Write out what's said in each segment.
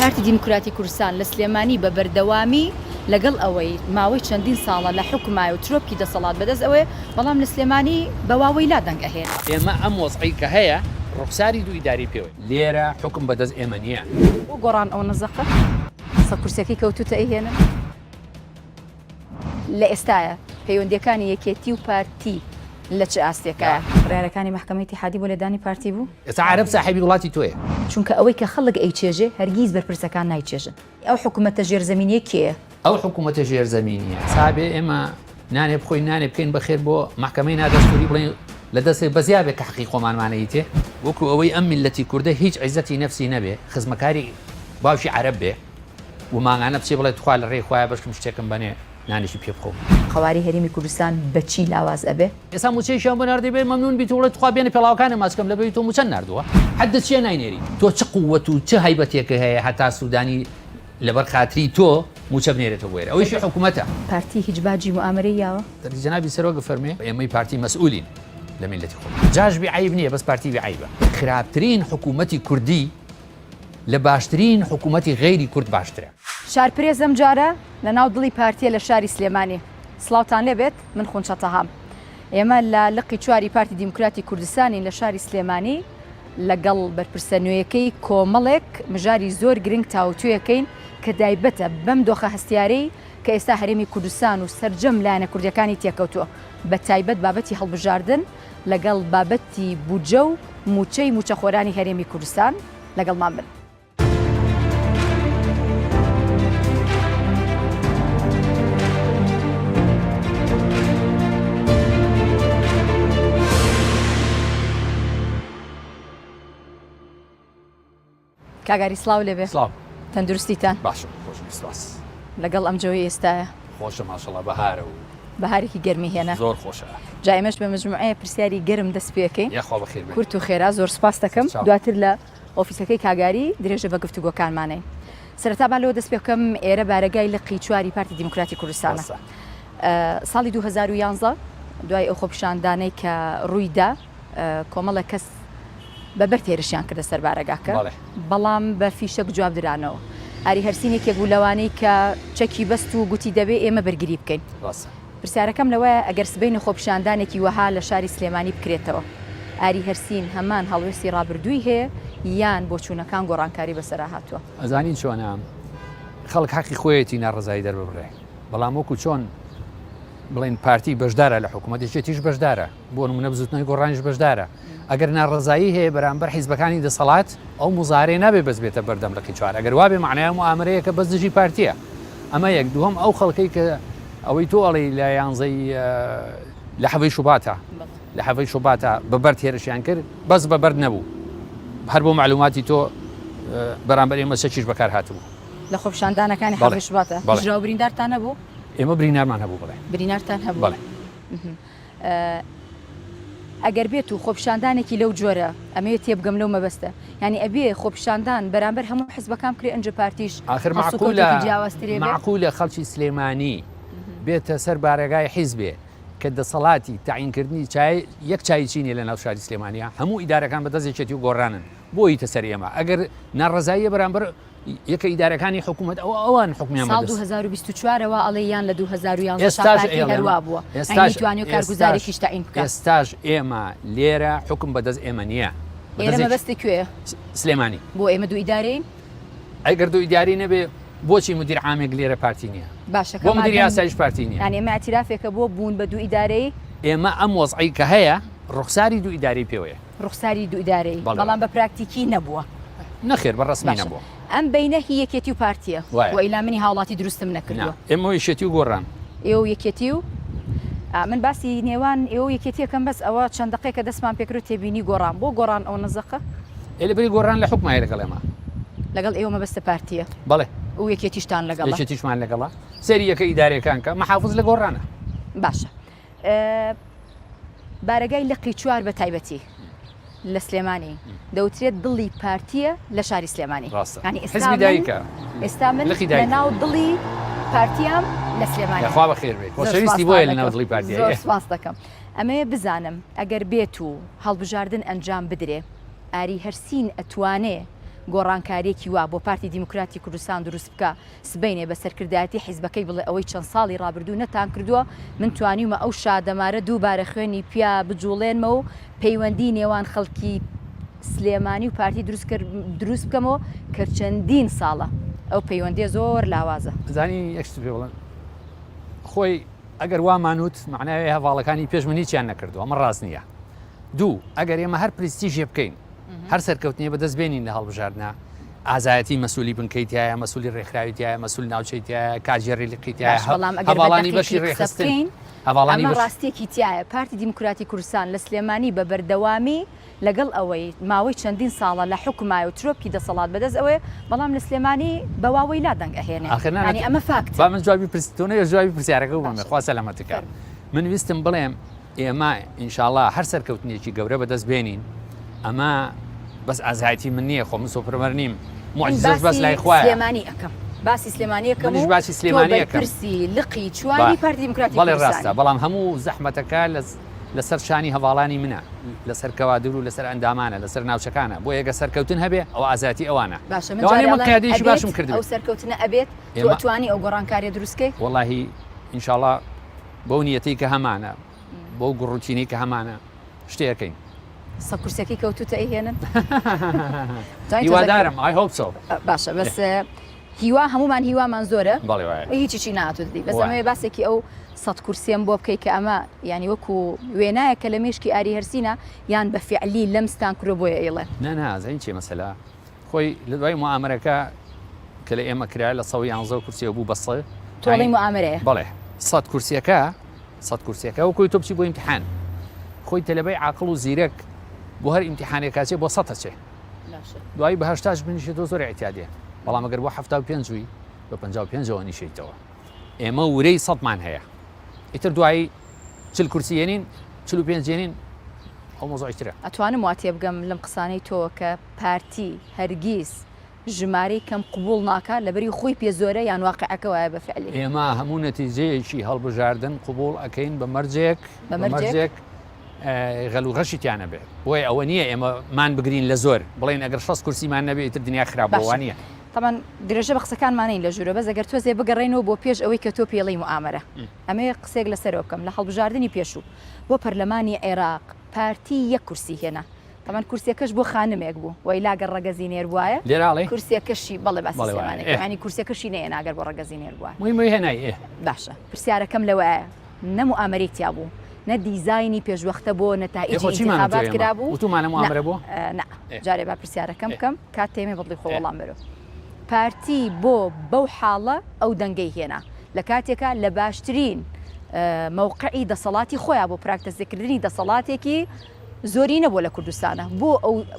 پارتی دیموکراتی کوردستان لە سلێمانی بە بەردەوامی لەگەڵ ئەوەی ماوەی چەندین ساڵە لە حکومای و ترۆپکی دەسەڵات بەدەست ئەوێ بەڵام لە سلێمانی بە واوەی لا دەنگ ئەهێن. ئێمە ئەم وەزعی کە هەیە ڕوخساری دوو ئیداری پێوە لێرە حکم بەدەست ئێمە نییە. بۆ گۆڕان ئەو نەزەقە سەرکورسیەکەی کەوتوتە ئەیهێنن لە ئێستایە پەیوەندیەکانی یەکێتی و پارتی لە چه ئاستێکە ڕێرەکانی محکەمەی اتحادی بۆ لێدانی پارتی بوو؟ ئێستا عەرەب ساحێبی وڵاتی تۆیە. چونکە ئەوەی کە خەڵک ئەیچێژێ هەرگیز بەرپرسەکان نایچێژن. ئەو حکوومەتە ژێرزەمینیە کێیە؟ ئەو حکوومەتە ژێرزەمینیە. سابێ ئێمە نانێ بخۆین نانێ بکەین بەخێر بۆ محکەمەی نادەستوری بڵێن لە دەستێ بەزیابێک کە حەقی خۆمانمانەی تێ وەکو ئەوەی ئەم میلەتی کوردە هیچ عیزەتی نەفسی نەبێ خزمەکاری باوشی عەرەب بێ و ماگانە بچێ بڵێ تخوا لە ڕێی خۆیان بەشکم شتێکم بەنێ نانیشی پێ بخۆم. خەواری هەرێمی کوردستان بەچی لاواز ئەبێ؟ ئێستا موچەیشیان بۆ ناردی بێ مەمنون بیت وڵێ تخوا بێنە پێڵاوەکانە ماچکەم لەبەری تۆ موچەند ناردووە حەدت چیە ناینێری تۆ چ قووەت و چ هەیبەتێکە هەیە هەتا سوودانی لەبەر خاتری تۆ موچە بنێرێتەوە وێرە ئەوەیشی حکوومەتە. پارتی هیچ باجی موامرەی یاوە؟ جەنابی سەرۆگە فەرمێ ئێمەی پارتی مەسئولین لە میلەتی خۆ. جاش بیعیب نییە بەس پارتی بیعیبە. خراپترین حکوومەتی کوردی لە باشترین حکوومەتی غەیری کورد باشترە. شارپرێزم جارە لە ناو دڵی پارتیە لە شاری سلێمانی. سڵاوتان لێبێت من خونچەتەهام. ئێمە لە لقی چواری پارتی دیموکراتی کوردستانی لە شاری سلێمانی لەگەڵ بەرپرسە نوێیەکەی کۆمەڵێک مژاری زۆر گرنگ تاوتویەکەین کە دایبەتە بەم دۆخە هەستیارەی کە ئێستا هەرێمی کوردستان و سەرجەم لایەنە کوردەکانی تێکەوتووە بە تایبەت بابەتی هەڵبژاردن لەگەڵ بابەتی بودجە و موچەی موچەخۆرانی هەرێمی کوردستان لەگەڵمان بن. کاگاری سڵاو لێبێ. سڵاو. تەندروستیتان؟ باشە خۆشم سپاس. لەگەڵ ئەم جەوەی ئێستایە؟ خۆشە ماشەڵڵا بەهارە و بەهارێکی گەرمی هێنا. زۆر خۆشە. جا ئێمەش بە مجموعەیە پرسیاری گەرم دەست پێکەین. یاخوا بەخێر بێت. کورت و خێرا زۆر سپاس دەکەم. دواتر لە ئۆفیسەکەی کاگاری درێژە بە گفتوگۆکانمانەی. سەرەتا با لەوە دەست پێ بکەم ئێرە بارەگای لقی چواری پارتی دیموکراتی کوردستانە. ساڵی 2011 دوای ئەو خۆپیشاندانەی کە ڕوویدا کۆمەڵە کەس بەبەر تێرشیان کردە سەر بارەگاکە بەڵام بە فیشەک جواب درانەوە. ئاری هەرسینێکێک بوو لەوانەی کە چەکی بەست و گوتی دەبێ ئێمە بەرگری بکەین. پرسیارەکەم لەوەیە ئەگەر سبەینە خۆپیشاندانێکی وەها لە شاری سلێمانی بکرێتەوە ئاری هەرسین هەمان هەڵوێستی ڕابردووی هەیە یان بۆ چوونەکان گۆڕانکاری بەسەرا هاتووە؟ ئەزانین چۆنە خەڵک حەقی خۆیەتی ناڕزایی دەرببڕێ بەڵام وەکو چۆن بڵێن پارتی بەشدارە لە حکوومەتێکێتیش بەشدارە بۆ نمونە بزوتنەوەی گۆڕانیش بەشدارە ئەگەر ناڕزایی هەیە بەرامبەر حیزبەکانی دەسەڵات ئەو مزارێ نابێ بەس بێتە بەردەم لەقی چوار ئەگەر وابێ معنای موامرەیە کە بەس دژی پارتیە ئەمە یەک دووەم ئەو خەڵکەی کە ئەوەی تۆ ئەڵێ لە یانزەی لە حەوەی شوباتە لە حەوەی شوباتە بەبەر تێرشیان کرد بەس بەبەر نەبوو هەر بۆ معلوماتی تۆ بەرامبەر ئێمە چەکیش بەکار هاتبوو لە خۆپیشاندانەکانی حەوەی شوباتە ژاو بریندارتان نەبوو؟ ئێمە برینارمان هەبوو بڵێ برینارتان هەبوو؟ ئەگەر بێت و خۆپیشاندانێکی لەو جۆرە ئەمەوێت تێبگەم لەو مەبەستە ینی ئەبێ خۆپیشاندان بەرامبەر هەموو حزبەکان کرێ ئەنج پارتیش آخر معقولە خەڵکی سلێمانی بێتە سەر بارەگای حیزبێ کە دەسەڵاتی تاعینکردنی یەک چای چینی لە ناو شاری سلێمانیە هەموو ئیدارەکان بەدەستێکێتی و گۆڕانن بۆی تەسەر ئێمە ئەگەر ناڕزاییە بەرامبەر یەکە ئیدارەکانی حکوومەت ئەوان حکمیان ساڵ 2024ەوە ئەڵێ یان لە 2011 هەروە بووە ئەیتوانی و کارگوزارێکیش تاعین بکات. ئێستاش ئێمە لێرە حکم بەدەست ئێمە نییە. ئێرە مەبەستی کوێیە؟ سلێمانی. بۆ ئێمە دوو ئیدارەین؟ ئەگەر دوو ئیداری نەبێ بۆچی مدیر عامێک لێرە پارتی نییە؟ باشە بۆ مدیری یاساییش پارتی نییە. یعنی ئێمە ئەتیرافێکە بۆ بوون بە دوو ئیدارەی ئێمە ئەم وەزعی کە هەیە ڕوخساری دوو ئیداری پێوەیە. ڕوخساری دوو ئیدارەی بەڵام بە پراکتیکی نەبووە. نەخێر بە ڕسمی نەبووە. ئەم بینە هی یەکێتی و پارتیە و ئیلامنی هاوڵاتی دروستم نەکردووە. ئێمە یەکێتی و گۆڕان. ئێوە یەکێتی و من باسی نێوان ئێوە یەکێتیەکەم بەس ئەوە چەند دقەیەکە دەستمان پێکرد تێبینی گۆڕان بۆ گۆڕان ئەو نەزەقە؟ لەبەری گۆڕان لە حکومای لەگەڵ ئێمە. لەگەڵ ئێوە مەبەستە پارتیە؟ بەڵێ. ئەو یەکێتیشتان لەگەڵ؟ یەکێتیشمان لەگەڵە. سەری یەکە ئیدارەکان کە محافظ لە گۆڕانە. باشە. بارەگای لقی چوار بە تایبەتی لە سلێمانی دەوترێت دڵی پارتیە لە شاری سلێمانی. ئێستا من لە ناو دڵی پارتیام لە سلێمانی. خوا بەخێر بێت. خۆشەویستی بۆیە لە ناو دڵی پارتیە. زۆر سپاس دەکەم. ئەمەیە بزانم ئەگەر بێت و هەڵبژاردن ئەنجام بدرێ ئاری هەرسین ئەتوانێ گۆڕانکاریێکی وا بۆ پارتی دیموکراتی کوردستان دروست بکە سبەینێ بە سەرکردایەتی حیزبەکەی بڵێ ئەوەی چەند ساڵی ڕابردوو نەتان کردووە من توانیمە ئەو شادەمارە دووبارە خوێنی پیا بجوڵێنمە و پەیوەندی نێوان خەڵکی سلێمانی و پارتی دروست بکەمەوە کە چەندین ساڵە ئەو پەیوەندی زۆر لاوازە زانی یەکشت پێ بڵێن خۆی ئەگەر وامانوت معناوی هەواڵەکانی پێش من هیچیان نەکردو ئەمە ڕاست نییە دوو ئەگەر ئێمە هەر پرستیژێ بکەین هەر سەرکەوتنیە بەدەست بێنین لە هەڵبژاردنە ئازایەتی مەسوولی بنکەیتایە مەسوولی ڕێکخراویتایە مەسوول ناوچەیتایە کاژێڕی لقیتایە هەواڵانی بەشی ڕێخستین هەواڵانی ڕاستێکی تایە پارتی دیموکراتی کوردستان لە سلێمانی بە بەردەوامی لەگەڵ ئەوەی ماوەی چەندین ساڵە لە حکومای و ترۆپی دەسەڵات بەدەست ئەوێ بەڵام لە سلێمانی بەواوەی لا دەنگ ئەهێنێ ئەمە فاکت با من جوابی پرسیتۆنە جوابی پرسیارەکە بوومە خوا سەلامەتەکە من ویستم بڵێم ئێمە ئینشاءڵڵا هەر سەرکەوتنیەکی گەورە بەدەست بێنین ئەمە بەس ئازایەتی من نییە خۆ من سۆپرمەر نیم معجزەش بەس لای خوایە سلێمانی ئەەکەم باسی سلێمانیەکەم منیش باسی سلێمانیەکەم پرسی لقی چواری پارتی دیموکراتی بەڵێ ڕاستە بەڵام هەموو زەحمەتەکە لەسەر شانی هەواڵانی منە لەسەر کەوادر و لەسەر ئەندامانە لەسەر ناوچەکانە بۆ یەگە سەرکەوتن هەبێ ئەو ئازاتی ئەوانە باشە باشم کرد ئەو سەرکەوتنە ئەبێت توانی ئەو گۆڕانکاریە دروستکەی وەڵاهی ئینشاءڵڵا بەو نیەتی کە هەمانە بۆ گوڕوچینی کە هەمانە شتێکەکەین سە کورسەکەی کەوتوتە ئەیهێنن هیوادارم I hope so باشە بەس هیوا هەمومان هیوامان زۆرە بەڵێ وایە هیچی ناتوتی بەس ئەمەوێ باسێکی ئەو سەد کورسیەم بۆ بکەی کە ئەمە ینی وەکو وێنایە کە لە مێشکی ئاری هەرسینە یان بە فعلی لەمستان کرۆ بۆیە ئێڵێ نازین چێ مەسەلا خۆی لە دوای موامەرەکە کە لە ئێمە کرا لە 111 کورسیە بوو بەسڵ تۆڵی موامەرەیە بەڵێ 100 کورسیەکە وەکوی تۆ بچی بۆ ئیمتحان خۆی تەلەبەی عاقڵ و زیرەک بۆ هەر ئیمتحانێکاچێ بۆ 100 چێ دوایی بە 80 بنیشێتەوە زۆر احتیاجێ بەڵام ئەگەر بۆ 75 بە 55ەوە نیشێتەوە ئێمە ورەی 100مان هەیە ئیتر دوایی 40 کورسیێنین 45 جێنین ئەو مۆزۆیترە ئەتوانم واتێ بگەم لەم قسانەی تۆ کە پارتی هەرگیز ژمارەی کەم قبول ناکات لەبەری خۆی پێ زۆرە یان واقعەکە وایە بە فعلی ئێمە هەموو نەتیجەیەکی هەڵبژاردن قبول ئەەکەین بە مەرجێک غەلوغەشی تیانە بێت بۆی ئەوە نییە ئێمەمان بگرین لە زۆر بڵێن ئەگەر 6 کورسیمان نەبێت ئیتر دنیا خراپەوە نیە طبعا درێژە بە قسەکانمانەین لە ژوورە بەس ئەگەر تۆزێ بگەڕێنەوە بۆ پێش ئەوەی کە تۆ پێڵی موامەرە ئەمێ قسێک لەسەرەوە بکەم لە هەڵبژاردننی پێشوو بۆ پەرلەمانی عێراق پارتی یەک کورسی هێنا طبعا کورسیەکەش بۆ خانمێک بوو وای لاگەر ڕەگەزینێر وایە لێراڵێ کورسیەکەشی بەڵێ باسیمانەکەانی کورسیەکەشی نەیە ناگەر بۆ ڕەگەزینێر وایە موی هێنای باشە پرسیارەکەم لەوەیە نەمو ئامەرێکتیا بوو نە دیزایانی پێشوەختە بۆ نەتائیجی انتخابات کرابوو وتومانە موامەرە بۆ جارێ با پرسیارەکەم بکەم کات تێمێ بڵی خۆ وەڵام بەرەوە پارتی بۆ بەو حاڵە ئەو دەنگەی هێنا لە کاتێکە لە باشترین مووقعی دەسەڵاتی خۆیان بۆ پراکتەزەکردنی دەسەڵاتێکی زۆری نەبوو لە کوردستانە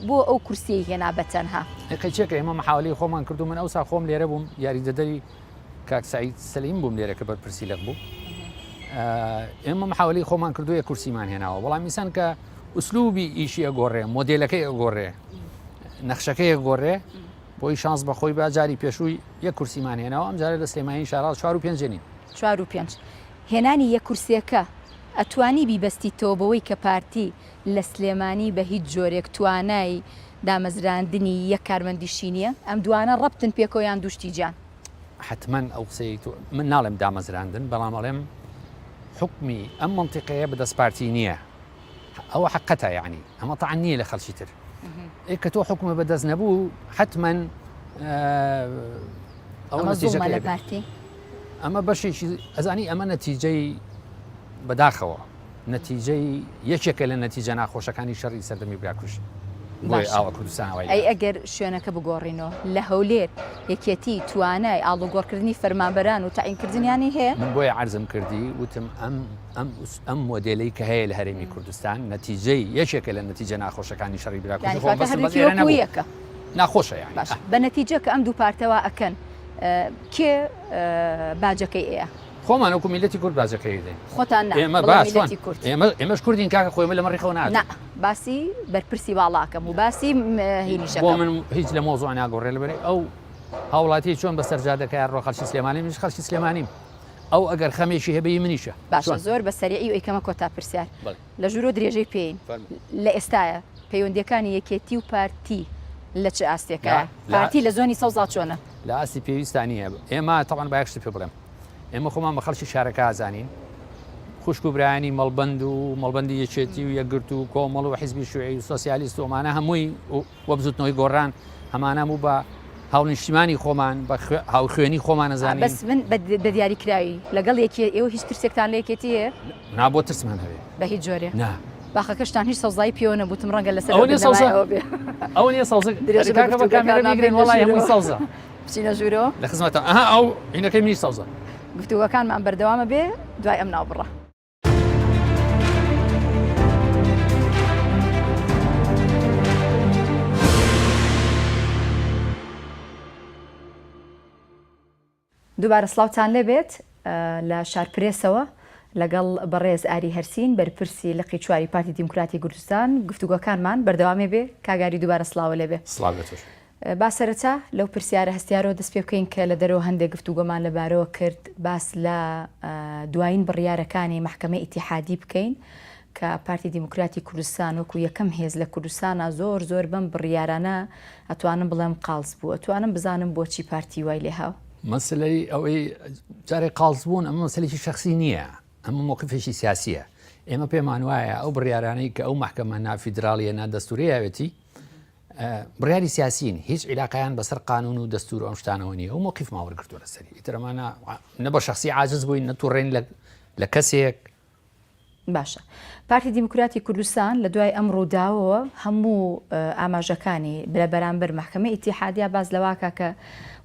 بۆ ئەو کورسی هێنا بەتەنها قەچێکە ئێمە محاولی خۆمان کردو من ئەوسا خۆم لێرە بووم یاریدەدەری کاک سعید سەلیم بووم لێرە کە بەرپرسی لەق بوو ئێمە محاولی خۆمان کردووە کورسیمان هێناوە بەڵام میسان کە ئوسلوبی ئیشی ئەگۆڕێ مۆدلەکەی ئەگۆڕێ نەخشەکەی ئەگۆڕێ بۆی شانس بەخۆی باجاری پێشووی یەک کورسیمان هێناوە ئەم جارە لە سلێمانی شارال 4 و 5 جنین 4 و 5 هێنانی یەک کورسیەکە ئەتوانی بیبەستیتەوە بەوەی کە پارتی لە سلێمانی بە هیچ جۆرێک توانای دامەزراندنی یەک کارمەندیشی نییە ئەم دوانە ڕەبتن پێکۆیان دوشتی جان حتمما ئەو قسەی من ناڵێم دامەزراندن بەڵام ئەڵێم حکمی ئەم منطقەیە بەدەست پارتی نییە ئەوە حقەتە یعنی ئەمە تەعەن نییە لە خەڵکی تر کە تۆ حکومە بەدەست نەبوو حتمما ئەمە زوڵمە لە پارتی ئەمە بەشێکی ئەزانی ئەمە نەتیجەی بەداخەوە نەتیجەی یەکێکە لە نەتیجە ناخۆشەکانی شەڕی سەردەمی براکوش ئاوە کوردستان ئەی ئەگەر شوێنەکە بگۆڕینەوە لە هەولێر یەکێتی توانای ئاڵوگۆڕکردنی فەرمانبەران و تاعینکردنیانی هەیە من بۆیە عەرزم کردی وتم ئەم مۆدێلەی کە هەیە لە هەرێمی کوردستان نەتیجەی یەکێکە لە نەتیجە ناخۆشەکانی شەڕی براکوش ناخۆشە یان باش بە نەتیجە کە ئەم دوو پارتەوە ئەکەن کێ باجەکەی ئەیە خۆمان وەکو میلەتی کورد باجەکەی دێن خۆتان ئێمەش کوردین کاکە خۆی لە مەڕی خۆ نات باسی بەرپرسی باڵاکەم و باسی هێنیشەکە بۆ من هیچ لە مۆزوع ناگۆڕێ لەبەرەی ئەو هاوڵاتی چۆن بەسەر جادەکەی ڕۆ خەڵکی سلێمانی منیش خەڵکی سلێمانیم ئەو ئەگەر خەمێکی هەبەی منیشە باشە زۆر بە سەریعی و ئەیکەمە کۆتا پرسیار لە ژوورۆ درێژەی پێین لە ئێستایە پەیوەندیەکانی یەکێتی و پارتی لە چ ئاستێکە پارتی لە زۆنی سەوزات چۆنە لە ئاستی پێویستانیە ئێمە تاوان باەکشت پێ بڵێم ئێمە خۆمان بە خەڵکی شارەکە ئازانین خوشک و برایانی مەڵبەند و مەڵبەندی یەکێتی و یەکگرت و کۆمەڵ و حیزبی شوێعی و سۆسیالیست و ئەمانە هەمووی وەبزوتنەوەی گۆڕان ئەمانە بوو بە هاونیشتیمانی خۆمان بە هاو خوێنی خۆمان نەزانین بەس من بە دیاریکراوی لەگەڵ یەکی ئێوە هیچ ترسێکتان لە یەکێتی هەیە نابۆ ترسمان هەبێ بە هیچ جۆرێ نا باخەکەشتان هیچ سەوزای پێوە نەبووتم ڕەنگە لەسەر ئەو نیە سەوزە وڵی سەوزە بچینە ژوورەوە لە خزمەتە ئەها ئەو عینەکەی منی سەوزە گفتوگەکانمان بەردەوامە بێ دوای ئەم ناوبڕە دووبارە سڵاوتان لێبێت لە شارپرێسەوە لەگەڵ بەڕێز ئاری هەرسین بەرپرسی لە قیچواری پارتی دیموکراتی کوردستان گفتوگەکانمان بەردەوامێ بێ کاگاری دووبارە سڵاوە لێبێ با سەرەتا لەو پرسیارە هەستیارەوە دەست پێ بکەین کە لە دەرەوە هەندێک گفتوگۆمان لەبارەوە کرد باس لە دوایین بڕیارەکانی محکەمەی ئیتیحادی بکەین کە پارتی دیموکراتی کوردستان وەکو یەکەم هێز لە کوردستانە زۆر بەم بڕیارانە ئەتوانم بڵێم قاڵز بوو ئەتوانم بزانم بۆچی پارتی وای لێ هاو مەسلەی ئەوەی جارێک قاڵز بوون ئەمە مەسلێکی شخصی نییە ئەمە موقفێکی سیاسیە ئێمە پێمان وایە ئەو بڕیارانەی کە ئەو محکەمە نافیدراڵیە نادەستوریەتی بڕیاری سیاسین هیچ عیلاقیان بەسەر قانون و دەستور ئەم شتانەوە نیە ئەو موقف ماوەرگرتووە لەسەری ئیترەمانە نە بە شخصی عاجز بووین نەتوڕێن لە کەسێک باشە پارتی دیموکراتی کوردستان لە دوای ئەم ڕووداوەوە هەموو ئاماژەکانی لە بەرامبەر محکەمەی ئیتیحادیە باز لەواکە کە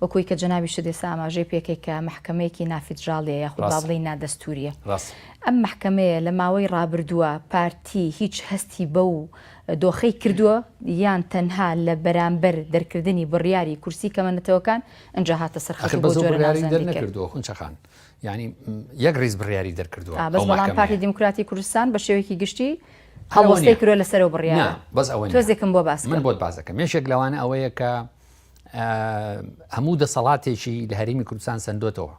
وەکوی کە جەنابی شدێسا ئاماژەی پێکەی کە محکەمەیەکی نافیدراڵیە یاخود با بڵێین نادەستوریە ئەم محکەمەیە لە ماوەی ڕابردووە پارتی هیچ هەستی بەو دۆخەی کردووە یان تەنها لە بەرامبەر دەرکردنی بڕیاری کورسی کەمەنەتەوەکان ئەنجا هاتە سەرخەت بۆ جۆرە نەکردووە خونچەخان ینی یەک ڕیز بڕیاری دەرکردووە بەس بەڵام پارتی دیموکراتی کوردستان بە شێوەیەکی گشتی هەڵوەستەی کردووە لەسەرەوە بڕیارە بەس ئەوە تۆزێکم بۆ باس من بۆت باز دەکەم یەکێک لەوانە ئەوەیە کە هەموو دەسەڵاتێکی لە هەرێمی کوردستان سندۆتەوە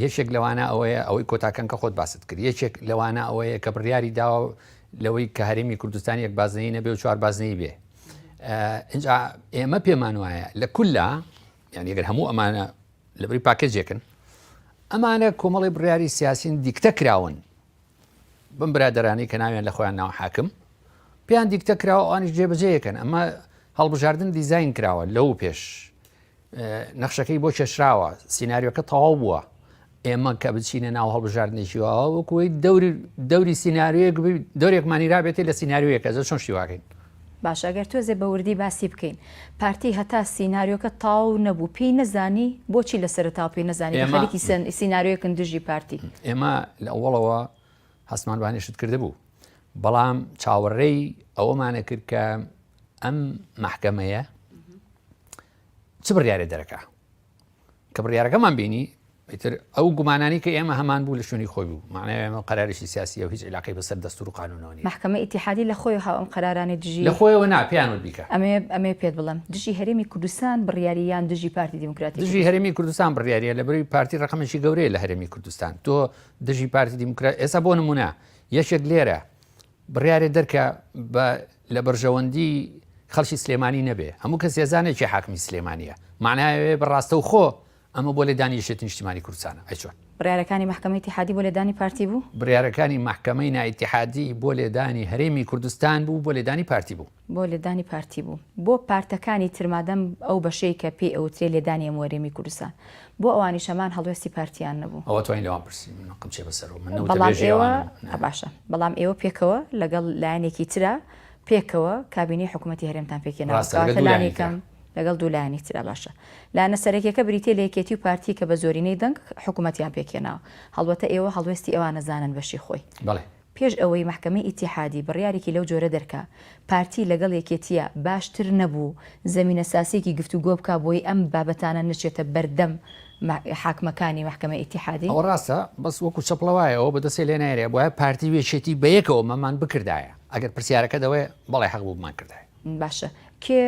یەکێک لەوانە ئەوەیە ئەوەی کۆتاکەن کە خۆت باست کرد یەکێک لەوانە ئەوەیە کە بڕیاری داوە لەوەی کە هەرێمی کوردستان یەک بازنەی نەبێ و چوار بازنەی بێ اینجا ئێمە پێمان وایە لە کولا یعنی ئەگەر هەموو ئەمانە لەبەری پاکێجێکن ئەمانە کۆمەڵی بڕیاری سیاسین دیکتە کراون بم برادرانی کە ناویان لە خۆیان ناو حاکم پێیان دیکتە کراوە ئەوانیش جێبەجێیەکەن ئەمە هەڵبژاردن دیزاین کراوە لەو پێش نەخشەکەی بۆ چێشراوە سیناریۆکە تەواو بووە ئێمە کە بچینە ناو هەڵبژاردنێکیەوە وەکوی دەوری سیناریۆیەک دەورێکمانی رابێتێ لە سیناریۆیەکە زە چۆن شیواکەین باش ئەگەر تۆزێ بە وردی باسی بکەین پارتی هەتا سیناریۆکە تاو نەبوو پێی نەزانی بۆچی لە سەرەتا پێی نەزانی خەڵکی سیناریۆیەکن دژی پارتی ئێمە لە ئەوڵەوە هەسمان بانیشت کرده بوو بەڵام چاوەڕێی ئەوەمانە کرد کە ئەم محکەمەیە چ بڕیارە دەرەکە کە بڕیارەکەمان بینی ئەو گومانانی کە ئێمە هەمان بوو لە شوێنی خۆی بوو معنای ئێمە قەرارێکی سیاسی و هیچ علاقەی بەسەر دەستور و قانونەوە نیە محکەمە ئیتیحادی لە خۆی هاو ئەم قەرارانی دژی لە خۆیەوە ناپیانوت بیکە ئەمێ پێت بڵم دژی هەرێمی کوردستان بڕیاریان دژی پارتی دیموکراتی دژی هەرێمی کوردستان بڕیاریە لە بەروی پارتی ڕقمێکی گەورەیە لە هەرێمی کوردستان تۆ دژی پارتی دیموکراتی ئێستا بۆ نمونە یەکێک لێرە بڕیارێ دەرکە لە بەرژەوەندی خەڵکی سلێمانی نەبێ هەموو کەس ێزانێکی حاکمی سلێمانیە معنایەوێ بەڕاستە و خۆ ئەمە بۆ لێدانی یەکێتی نیشتیمانی کوردستانە ئەیچۆن بڕیارەکانی محکەمەی ئیتیحادی بۆ لێدانی پارتی بوو بڕیارەکانی محکەمەی نائیتیحادی بۆ لێدانی هەرێمی کوردستان بوو بۆ لێدانی پارتی بوو بۆ لێدانی پارتی بوو بۆ پارتەکانی ترمادەم ئەو بەشەی کە پێی ئەوترێ لێدانی ئەم هەرێمی کوردستان بۆ ئەوانی شەمان هەڵوێستی پارتیان نەبوو ئەوە توانین لەوان پرسی منقم چێ بەسەرەوە من باشە بەڵام ئێوە پێکەوە لەگەڵ لایەنێکی ترە پێکەوە کابینی حکوومەتی هەرێمتان پێکێناوەلانی کەم لەگەڵ دوولایانی ترا باشە لاەنە سەرەکیەکە بریتێ لە یەکێتی و پارتی کە بە زۆرینەی دەنگ حکوومەتیان پێکێناوە هەڵبەتە ئێوە هەڵوێستی ئەوانە زانن بەشی خۆی پێش ئەوەی محکەمەی ئیتیحادی بڕیارێکی لەو جۆرە دەرکا پارتی لەگەڵ یەکێتیە باشتر نەبوو زەمینە ساسێکی گفتوگۆ بکە بۆی ئەم بابەتانە نچێتە بەردەم حاکمەکانی محکەمە ئیتیحادی ئەو ڕاستە بەس وەکو چەپڵەوایەوە بەدەسێ لێ نایرێ بۆیە پارتی وێچێتی بەیەکەوە مەمان بکردایە ئەگەر پرسیارەکە دەوێ بەڵێ حەق بوومان کردای باشە کێ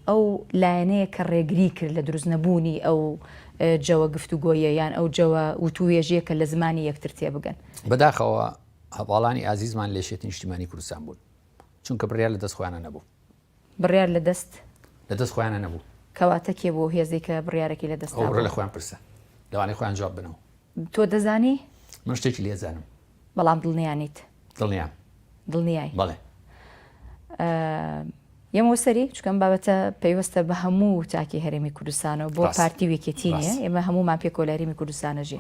ئەو لایەنەیە کە ڕێگری کرد لە دروست نەبوونی ئەو جەوە گفتوگۆیە یان ئەو جەوە وتوێژیە کە لە زمانی یەکتر تێبگەن بەداخەوە هەواڵانی ئازیزمان لێشێتی نیشتیمانی کوردستان بوون چونکە بڕیار لە دەست خۆیانە نەبوو بڕیار لە دەست لە دەست خۆیانە نەبوو کەواتە کێ بۆ هێزی کە بڕیارێکی لە دەستا ئەوڕە لە خۆیان پرسە لەوانەی خۆیان جواب بنەوە تۆ دەزانی من شتێکی لێزانم بەڵام دڵنیانیت دڵنیام دڵنیایی بەڵێ ئێمە سەری چکەم بابەتە پەیوەستە بە هەموو تاکی هەرێمی کوردستانەوە بۆ پارتی وێکێتی نیە ئێمە هەمومان پێ کۆلارێمی کوردستانەژی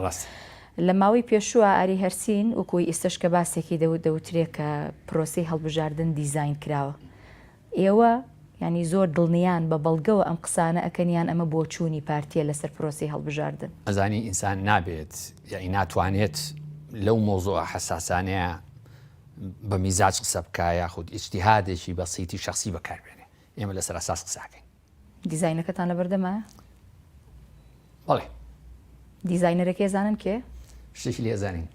لە ماوەی پێشووە ئاری هەرسین وەکوی ئێستش کە باسێکی دەوترێت کە پرۆسی هەڵبژاردن دیزاین کراوە ئێوە ینی زۆر دڵنیان بە بەڵگەوە ئەم قسانە ئەکەنیان ئەمە بۆ چوونی پارتیە لەسەر پرۆسی هەڵبژاردن ئەزانی ئینسان نابێت یعنی ناتوانێت لەو مۆزوع حساسانەیە بە میزاج قسە بکە یاخود ئیجتیهادێکی بەسیتی شخصی بەکاربێنێ ئێمە لەسەر ئاساس قساکەین دیزاینەکەتان لە بەردەمایە بەڵێ دیزاینەرەکە زانن کێ شتێکی لێزانین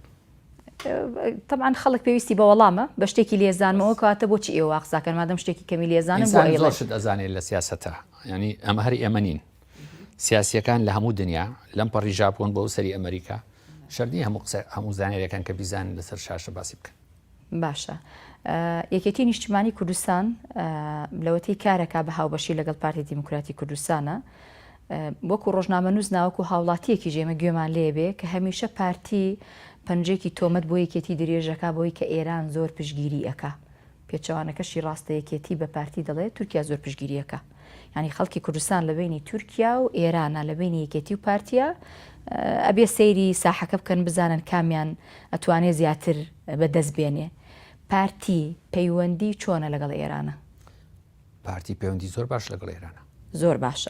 طبعاً خەڵک پێویستی بە وەڵامە بە شتێکی لێزانمەوە کاتە بۆچی ئێوە قساکەن مادەم شتێکی کەمی لێزانم بۆ زۆر شت ئەزانێت لە سیاسەتە ینی ئەمە هەری ئێمە نین سیاسیەکان لە هەموو دنیا لەم پەڕی ژاپۆن بۆ سەری ئەمریکا شەردی هەموو زانێرەکان کە بیزان لەسەر شاشە باسی بکەن باشە یەکێتی نیشتیمانی کوردستان لەوەتی کارەکە بە هاوبەشی لەگەڵ پارتی دیموکراتی کوردستانە وەکو ڕۆژنامەنووس ناوەکو هاوڵاتیەکی ژێمە گوێمان لێبێ کە هەمیشە پارتی پەنجێکی تۆمەت بۆ یەکێتی درێژەکە بۆی کە ئێران زۆر پشگیری ئەکا پێچەوانەکەشی ڕاستە یەکێتی بە پارتی دەڵێت تورکیا زۆر پشگیریەکە ینی خەڵکی کوردستان لە بینی تورکیا و ئێرانە لە بینی یەکێتی و پارتیە ئەبێ سەیری ساحەکە بکەن بزانن کامیان ئەتوانێت زیاتر بەدەست بێنێ پارتی پەیوەندی چۆنە لەگەڵ ئێرانە پارتی پەیوەندی زۆر باش لەگەڵ ئێرانە زۆر باشە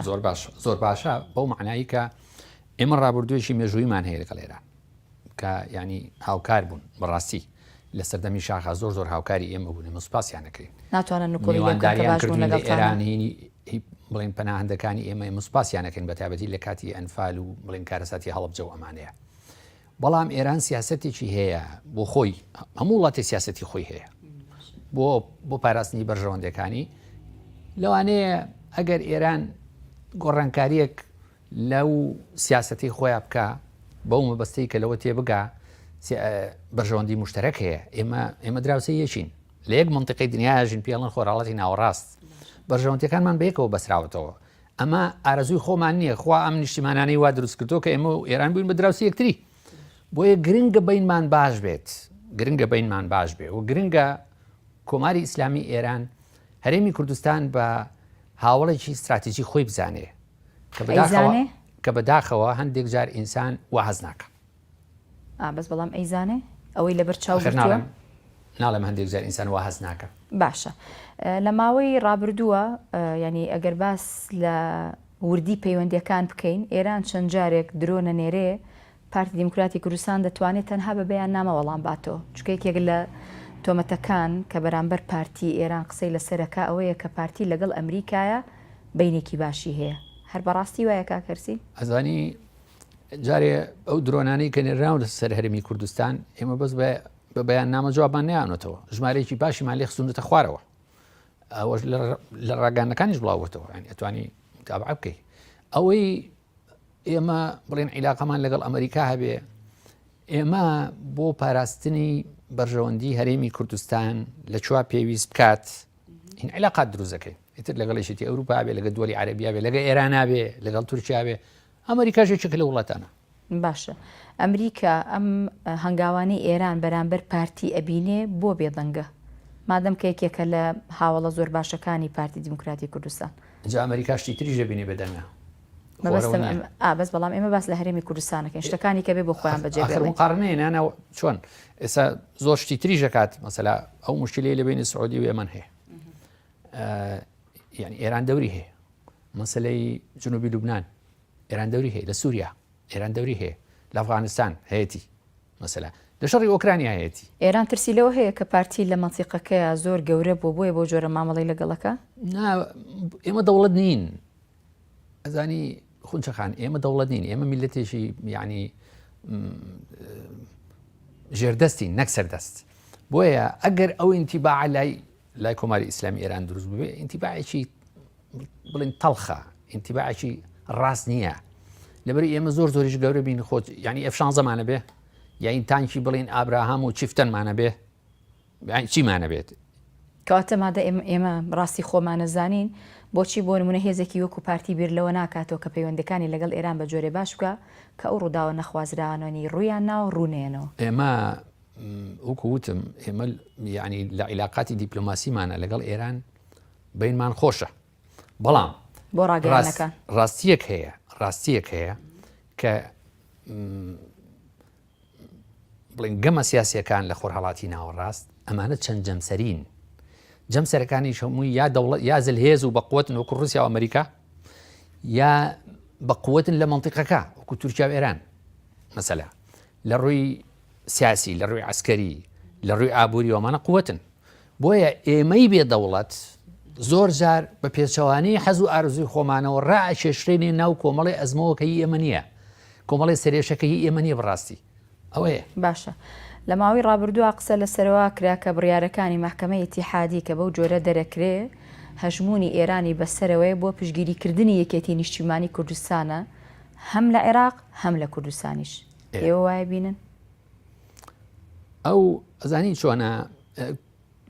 زۆر باشە بەو معنایی کە ئێمە ڕابردوویشی مێژوویمان هەیە لەگەڵ ئێران کە ینی هاوکار بوون بەڕاستی لە سەردەمی شاخە زۆر هاوکاری ئێمە بوون ئێمە سوپاسیانەکەین ناتوانن ئێرانی بڵێن پەناهندەکانی ئێمە سوپاسیانەکەین بە تایبەتی لە کاتی ئەنفال و بڵێن کارەساتی هەڵبجە و ئەمانەیە بەڵام ئێران سیاسەتێکی هەیە بۆ خۆی هەموو وڵاتی سیاسەتی خۆی هەیە بۆ پاراستنی بەرژەوەندەکانی لەوانەیە ئەگەر ئێران گۆڕانکاریەک لەو سیاسەتی خۆیان بکە بەو مەبەستەی کە لەوە تێبگا بەرژەوەندی مشتەرەک هەیە ئێمە دراوسە یەکین لە یەک منطقەی دنیاژین پێڵن خۆراڵەتی ناوەڕاست بەرژەوەندەکانمان بەیەکەوە بەسراوەتەوە ئەمە ئارەزووی خۆمان نییە خوا ئەم نیشتیمانانەی وا دروست کردو کە ئێمە و ئێران بووین بە دراوسی یەکتری بۆیە گرنگە بینمان باش بێت و گرنگە کۆماری ئیسلامی ئێران هەرێمی کوردستان بە هاوڵێکی استراتیژی خۆی بزانێ کە بەداخەوە هەندێک جار ئینسان واحەز ناکە بەس بەڵام ئەیزانێ ئەوەی لەبەر چاو ناڵێم هەندێک جار ئینسان واحەز ناکە باشە لە ماوەی ڕابردووە ینی ئەگەر باس لە وردی پەیوەندیەکان بکەین ئێران چەند جارێک درۆنە نێرێ پارتی دیموکراتی کوردستان دەتوانێت تەنها بە بەیان نامە وەڵام باتەوە چکەیەک لە تۆمەتەکان کە بەرامبەر پارتی ئێران قسەی لەسەرەکە ئەوەیە کە پارتی لەگەڵ ئەمریکایە بینێکی باشی هەیە هەر بەڕاستی وایە کاکەرسی ئەزانی جارێ ئەو درۆنانەی کە نێراون لە سەر هەرێمی کوردستان ئێمە بەس بە بەیان نامە جوابان نەیانەوە ژمارەیەکی باشیمان لێ خستونەتە خوارەوە ئەوەش لە ڕاگانەکانیش بڵاوەتەوە ئەتوانی تابع بکەی ئەوەی ئێمە بڵێن عیلاقەمان لەگەڵ ئەمریکا هەبێ ئێمە بۆ پاراستنی بەرژەوەندی هەرێمی کوردستان لە چوا پێویست بکات این عیلاقات دروزەکەی ئیتر لەگەڵیشتی ئەوروپا بێ لەگە دووەلی عەرەبیا بێ لەگە ئێرانە بێ لەگەڵ تورکیا بێ ئەمریکا ژێکێک لە وڵاتانە باشە ئەمریکا ئەم هەنگاوانی ئێران بەرامبەر پارتی ئەبینێ بۆ بێدەنگە مادەم کە یەکێکە لە هاوڵە زۆر باشەکانی پارتی دیموکراتی کوردستان جا ئەمریکاشتی تریژە بینێ بەدەنگە بەس بەڵام ئێمە باس لە هەرێمی کوردستانەکەین شتەکانی کە بێ بۆ خۆیان بەجێ قارنێنانە چۆن ئێستا زۆر شتی تریژەکات مەسەلا ئەو مشکلەی لە بینی سعودی و ئێمن هەیە یعنی ئێران دەوری هەیە مەسەلەی جنوبی لوبنان ئێران دەوری هەیە لە سووریا ئێران دەوری هەیە لە ئەفغانستان هەیەی مەسەلا لە شەڕی ئۆکرانیا هەیەی ئێران ترسی لەوە هەیە کە پارتی لە مەنتیقەکەیە زۆر گەورە بۆیە بۆ جۆرە مامەڵی لەگەڵەکە ئێمە دەوڵەت نین ئەزانی خونچەخان ئێمە دەوڵەت نین ئێمە میلەتێکی یعنی ژێردەستی نەک سەردەست بۆیە ئەگەر ئەو ئینتیباع لای کۆماری ئیسلامی ئێران دروست ببێ ئینتیباعێکی بڵین تەڵخە ئینتیباعێکی ڕاست نییە لەبەری ئێمە زۆریش گەورە بین خۆت ینی ئەفشان زەمانە بێ یاین تانکی بڵین ئابراهام و چیفتەنمانە بێ چیمانە بێت کەواتە مادە ئێمە ڕاستی خۆمانەزانین بۆچی بۆ نمونە هێزێکی وەکو پارتی بیر لەوە ناکاتەوە کە پەیوەندەکانی لەگەڵ ئێران بە جۆرێ باش بکە کە ئەو ڕووداوە نەخوازراوانی ڕوویان ناو ڕوونێنەوە. ئێمە وەکو وتم ئێمە یعنی لە عیلاقاتی دیپلۆماسیمانە لەگەڵ ئێران بینمان خۆشە، بەڵام بۆ ڕاگەیانەکان ڕاستیەک هەیە کە بڵین گەمە سیاسیەکان لە خۆرهەڵاتی ناوەڕاست ئەمانە چەند جەمسەرین. جەمسەرەکانی هەمووی یا دەوڵەت یا زلهێز و بەقوتن وەکو رووسیا و ئەمریکا، یا بەقوتن لە منطقەکە وەکو تورکیا و ئێران مەسەلا لە ڕووی سیاسی، لە ڕووی عسکەری، لە ڕووی ئابووری وەمانە قوتن. بۆیە ئێمەی بێ دەوڵەت زۆر جار بە پێچەوانی حەز و ئارزوی خۆمانەوە ڕائکێشرێنێ ناو کۆمەڵی ئەزمەوەکەی ئێمە نییە، کۆمەڵی سەرێشەکەی ئێمە نیە بەڕاستی. ئەوەیە باشە. لە ماوەی ڕابردووە قسە لەسەرەوە کرا کە بڕیارەکانی مەحکەمەی ئیتیحادی کە بەو جۆرە دەرەکرێ هەژمونی ئێرانی بەسەرەوەی بۆ پشگیریکردنی یەکێتی نیشتیمانی کوردستانە هەم لە عێراق هەم لە کوردستانیش. ئێوە وایە بینن؟ ئەو ئەزانی چۆنە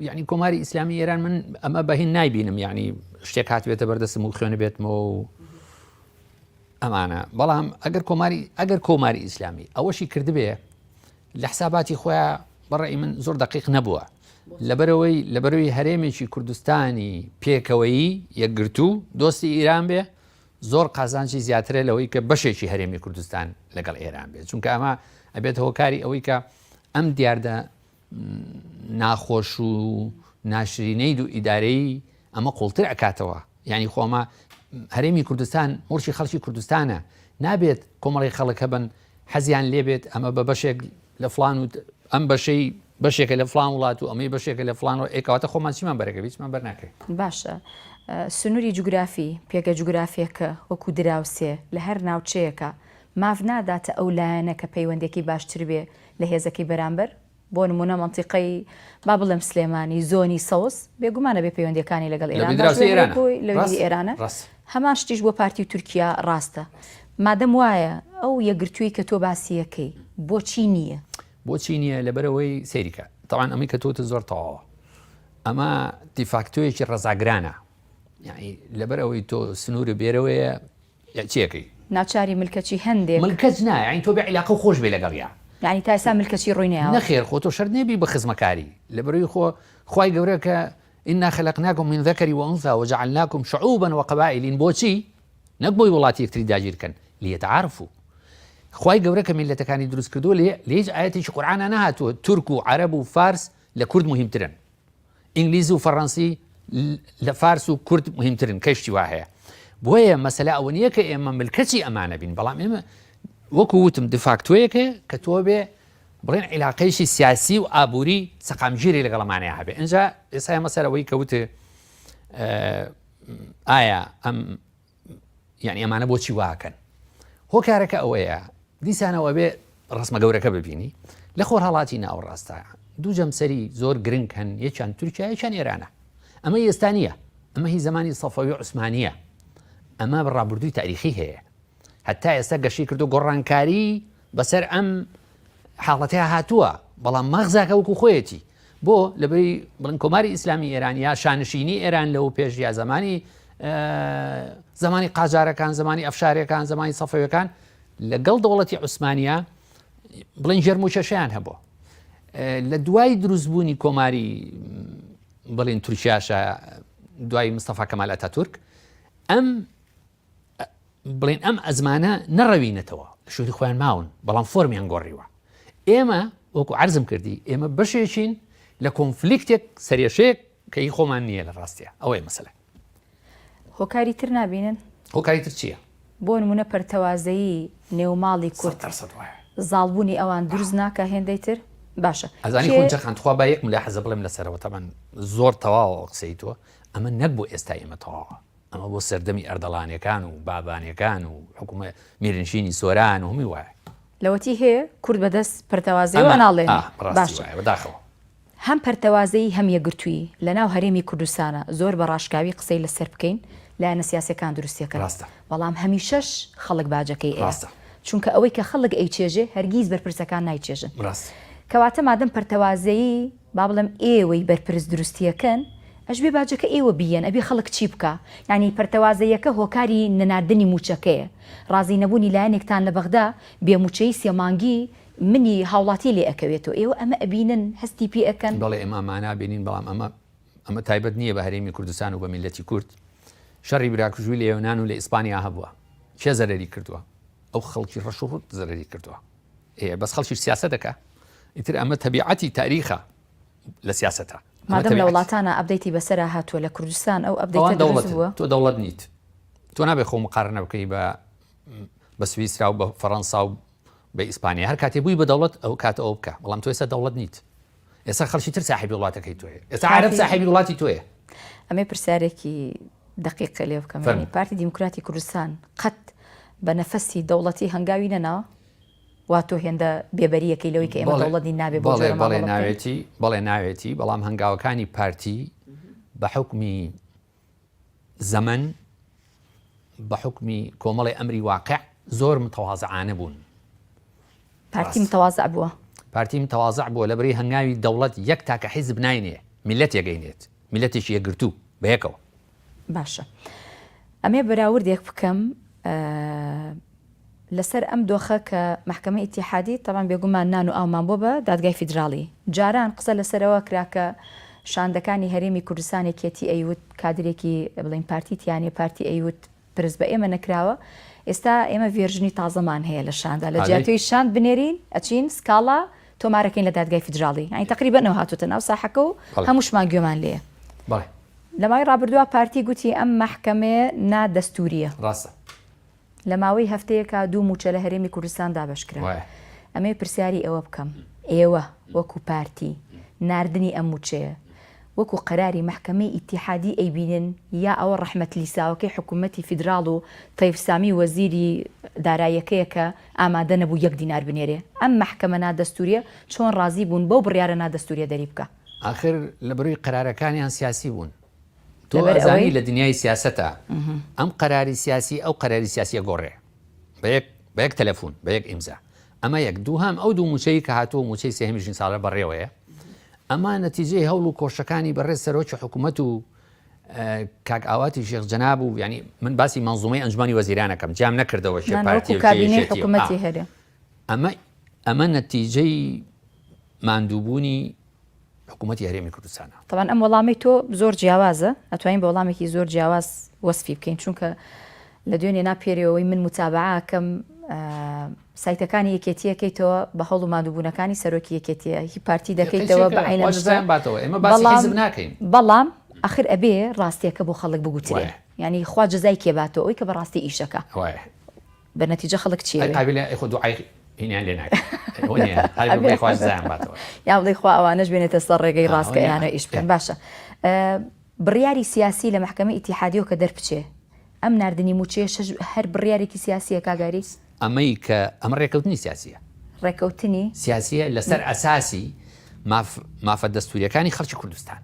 یعنی کۆماری ئیسلامی ئێران من ئەمە بەهین نایبینم، یعنی شتێک هاتوێتە بەردەستم و خوێنە بێتمەوە و ئەمانە. بەڵام ئەگەر کۆماری ئیسلامی ئەوەشی کردبێ لە حساباتی خۆیان بەڕێی من زۆر دقیق نەبووە، لەبەرەوەی هەرێمێکی کوردستانی پێکەوەیی یەکگرتوو دۆستی ئیران بێ زۆر قازانجی زیاترە لەوەی کە بەشێکی هەرێمی کوردستان لەگەڵ ئێران بێت، چونکە ئەمە ئەبێت هۆکاری ئەوەی کە ئەم دیاردە ناخۆش و ناشرینەی و ئیدارەی ئەمە قوڵتر ئەکاتەوە. یعنی خۆمە هەرێمی کوردستان مورچی خەڵکی کوردستانە، نابێت کۆمەڵی خەڵک هەبن حەزیان لێبێت ئەمە بە بەشێک لە فلان و ئەم بەشێکە لە فلان وڵات و ئەمەی بەشێکە لە فلان و ئێکەواتە خۆمان چیمان بەرەکە هیچمان بەرناکەین. باشە. سنووری جوگرافی پێکە جوگرافیەکە وەکو دراوسێ لە هەر ناوچەیەکە ماف ناداتە ئەو لایەنە کە پەیوەندێکی باشتر بێ لە هێزەکەی بەرامبەر. بۆ نمونە منتیقەی با بڵێم سلێمانی زۆنی سەوس بێگومانە بێ پەیوەندەکانی لەگەڵ ئێران لەوی ئێرانە هەمان شتیش بۆ پارتی و تورکیا ڕاستە. مادەم وایە ئەو یەکگرتووی کە تۆ باسیەکەی بۆچی نییە؟ بۆچی نییە لەبەرەوەی سەیریکە تاوان ئەمەی کە تۆتە زۆر تەواوە ئەمە دیفاکتۆیەکی ڕزاگرانە، یعنی لەبەرەوەی تۆ سنوورە بێرەوەیە چیەکەی ناچاری ملکەچی هەندێک ملکەت نایە، یعنی تۆ بێ عیلاقە خۆش بێ لەگەڵیا، یعنی تا ئێستا ملکەچی ڕووی نەیە. نەخێر خۆ تۆ شەر نێبی بە خزمەکاری لەبەرەوەی خوای گەورە کە ئینا خەلەقناکم من ذەکەری وەئونثا وجعلناکم شعوبا وقبائل بۆچی؟ نەک بۆی وڵاتی یەکتری داگیرکەن لیتعارفوا. خوای گەورە کە میلەتەکانی دروست کردووە لە هیچ ئاەتێکی قورئانە نەهاتووە تورک و عەرەب و فارس لە کورد مهمترن، ئینگلیزی و فەڕەنسی لە فارس و کورد مهمترن، کەشتی وا هەیە. بۆیە مەسەلا ئەوە نییە کە ئێمە ملکەچی ئەمانە بین، بەڵام ئێمە وەکو وتم دفاکتۆیەکە کە تۆ بێ بڵێن عیلاقەیەکی سیاسی و ئابووری سەقامگیری لەگەڵەمانەیە هەبێ. ئەنجا ئێستا مەسەرەوەی کەوتە ئایا ئەم یعنی ئەمانە بۆچی واکەن؟ هۆکارەکە ئەوەیە دیسانەوە بێ ڕسمە گەورەکە ببینی لە خۆرهەڵاتی ناوەڕاستە دوو جەمسەری زۆر گرنگ هەن، یەکیان تورکیا یەکیان ئێرانە. ئەمە ئێستا نییە، ئەمە هی زمانی سەفەوی عوسمانیە، ئەمە بەڕابردووی تاریخی هەیە. هەتا ئێستا گەشی کردو گۆڕانکاری بەسەر ئەم حاڵەتەیە هاتووە، بەڵام مەغزاکە وەکو خۆیەتی بۆ لەبەری بڵین کۆماری ئیسلامی ئێران یا شانشینی ئێران لەو پێش یا زمانی قاجارەکان، زمانی ئەفشارەکان، زمانی سەفەویەکان لەگەڵ دەوڵەتی عوسمانیا بڵین ژێرم و چەشیان هەبووە. لە دوای دروستبوونی کۆماری بڵین تورکیاشە دوای مستەفا کەمال ئەتاتورک بڵین ئەم ئەزمانە نەڕەوینەتەوە لە شووری خۆیان ماون، بەڵام فۆرمیان گۆڕیوە. ئێمە وەکو عەرزم کردی ئێمە بەشێکین لە کۆنفلیکتێک سەرێشەیەک کە هی خۆمان نییە لە ڕاستیە. ئەوەیە مەسەلە. هۆکاری تر نابینن؟ هۆکاری تر چییە؟ بۆ نمونە پەرتەوازەیی نێوماڵی کورد زاڵبوونی ئەوان دروست ناکە هێندەی تر؟ باشە. ئەزانی خۆنجەخانتخوا با یەک ملاحەزە بڵێم لەسەرەوە تەمان زۆر تەواوە قسەی تۆ ئەمە نەک بۆ ئێستا ئێمە تەواوە، ئەمە بۆ سەردەمی ئەردەڵانیەکان و بابانیەکان و حکومە میرنشینی سۆران و هەمی وایە لەوەتی هەیە کورد بەدەست پەرتەوازەیەوە ناڵێن. بەداخەوە هەم پەرتەوازەی هەم یەکگرتووی لە ناو هەرێمی کوردستانە زۆر بە ڕاشکاوی قسەی لەسەر بکەین لایەنە سیاسیەکان دروستیەکەن، بەڵام هەمیشەش خەڵک باجەکەی ئێستا، چونکە ئەوەی کە خەڵک ئەیچێژێ هەرگیز بەرپرسەکان نایچێژن. کەواتە مادەم پەرتەوازەیی با بڵێم ئێوەی بەرپرس دروستیەکەن ئەش بێ باجەکە ئێوە بیەن ئەبێ خەڵک چی بکە ینی پەرتەوازەیەکە هۆکاری نەناردنی موچەکەیە ڕازی نەبوونی لایەنێکتان لە بەغدا بێموچەی سێمانگی منی هاوڵاتی لێ ئەکەوێتەوە ئێوە ئەمە ئەبینن هەستی پێ ئەەکەن بەڵێ ئێمە ئەمانە بینین بەڵام ئەمە تایبەت نییە بە هەرێمی کوردستان و بە میلەتی کورد شەڕی براکوژووی لە یێونان و لە ئیسپانیا هەبووە چێ زەرەری کردووە ئەو خەڵکی ڕەشوڕ زەرەری کردووە بەس خەڵکی سیاسە دەکە ئیتر ئەمە تەبیعەتی تاریخە لە سیاسەتە مادەم لە وڵاتانە ئەبدەیتی بەسەر هاتووە لە کوردستان ئەو ئەبدەیتە دەوڵەتەوە تۆ دەوڵەت نیت تۆ نابێ خۆ مقارنە بکەی بە سویسرا و بە فەڕەنسا و بە ئیسپانیا هەر کاتێ بووی بە دەوڵەت ئەو کاتە ئەو بکە بەڵام تۆ ئێستا دەوڵەت نیت ئێستا خەڵکی تر ساحیبی وڵاتەکەی تۆیە ئێستا عەرەب ساحیبی وڵاتی تۆیە ئەمێ پرسیارێکی دقیقە لێ بکەم پارتی دیموکراتی کوردستان قەت بە نەفەسی دەوڵەتی هەنگاوی نەناوە وا تۆ هێندە بێبەریەکەی لەوەی کە ئێمە دەوڵەتی نابێ بەڵێ ناوێتی بەڵام هەنگاوەکانی پارتی بە حکمی زەمن بە حکمی کۆمەڵی ئەمری واقع زۆر متەواضعانە بوون پارتی متەواضع بووە پارتی متەواضع بووە لەبەری هەنگاوی دەوڵەت یەک تاکە حیزب ناینێ میلەت یەگەینێت میلەتێکی یەکگرتوو بە یەکەوە باشە ئەمێ بەراوردێک بکەم لەسەر ئەم دۆخە کە محکمە ئیتیحادی تەبان بێگومان نان و ئاومان بۆ بە دادگای فیدراڵی جاران قسە لەسەرەوە کراکە شاندەکانی هەرێمی کوردستانێکێتی ئەیوت کادرێکی بڵین پارتیتیانێ پارتی ئەیوت پرس بە ئێمە نەکراوە ئێستا ئێمە ڤێرژنی تازەمان هەیە لە شاندا لە جیاتوی شاند بنێرین ئەچین سکاڵا تۆمارەکەین لە دادگای فیدراڵی ئەین تقریبا نەوە هاتوتە ناو ساحەکە و هەمووشمان گوێمان لێە لە ماوەی ڕابردووە پارتی گوتی ئەم محکەمەیە نادەستوریە ڕاستە لە ماوەی هەفتەیەکە دوو موچە لە هەرێمی کوردستان دابەشکرا ئەمێ پرسیاری ئەوە بکەم ئێوە وەکو پارتی ناردنی ئەم موچەیە وەکو قەراری محکمەی ئیتیحادی ئەیبینن یا ئەوە ڕەحمەت لیساوەکەی حکوومەتی فیدراڵ و تەیب سامی وەزیری داراییەکەیە کە ئامادە نەبوو 1 دینار بنێرێ ئەم محکەمە نادەستوریە چۆن ڕازی بوون بەو بڕیارە نادەستوریە دەری بکە ئاخر لە بەرووی قەرارەکانیان سیاسی بوون تۆ ئەزانی لە دنیای سیاسەتە ئەم قەراری سیاسی ئەو قەراری سیاسیە گۆڕێ بە یەک تەلەفۆن بە یەک ئیمزا ئەمە یەک دووهام ئەو دوو موچەی کە هاتووە موچەی سێهەمیشین ساڵە بەڕێوەیە ئەمە نەتیجەی هەوڵ و کۆشەکانی بەڕێز سەرۆکی حکوومەت و کاک ئاواتی شێخ جەناب و ینی من باسی مەنزومەی ئەنجومەنی وەزیرانەکەم جام نەکردەوە حکوومەتی هەرێ ئەمە نەتیجەی ماندووبوونی حکوومەتی هەرێمی کوردستانە طبعا ئەم وەڵامی تۆ زۆر جیاوازە ئەتوانین بە وەڵامێکی زۆر جیاواز وەسفی بکەین چونکە لە دوێنێ ناپێریەوەی من متابعەکەم سایتەکانی یەکێتیەکەیتەوە بە هەڵ و مادووبوونەکانی سەرۆکی یەکێتیە هی پارتی دەکەیتەوە بە عینە بەڵام ئاخر ئەبێ ڕاستیەکە بۆ خەڵک بگوترێ ینی خوا جەزای کێباتەوە ئەوی کە بەڕاستی ئیشەکە بە نەتیجە خەڵک چیە یا بڵێ خوا ئەوانەش بێنێتە سەر ڕێگەی ڕاستکە یانە ئیش بکەن باشە بڕیاری سیاسی لە محکمە ئیتیحادیەوە کە دەرپچێ ئەم ناردنی موچێ هەر بڕیارێکی سیاسیە کاگاری ئەمەی کە ئەمە ڕێکەوتنی سیاسیە ڕێکەوتنی سیاسیە لەسەر ئەساسی مافە دەستوریەکانی خەڵکی کوردستان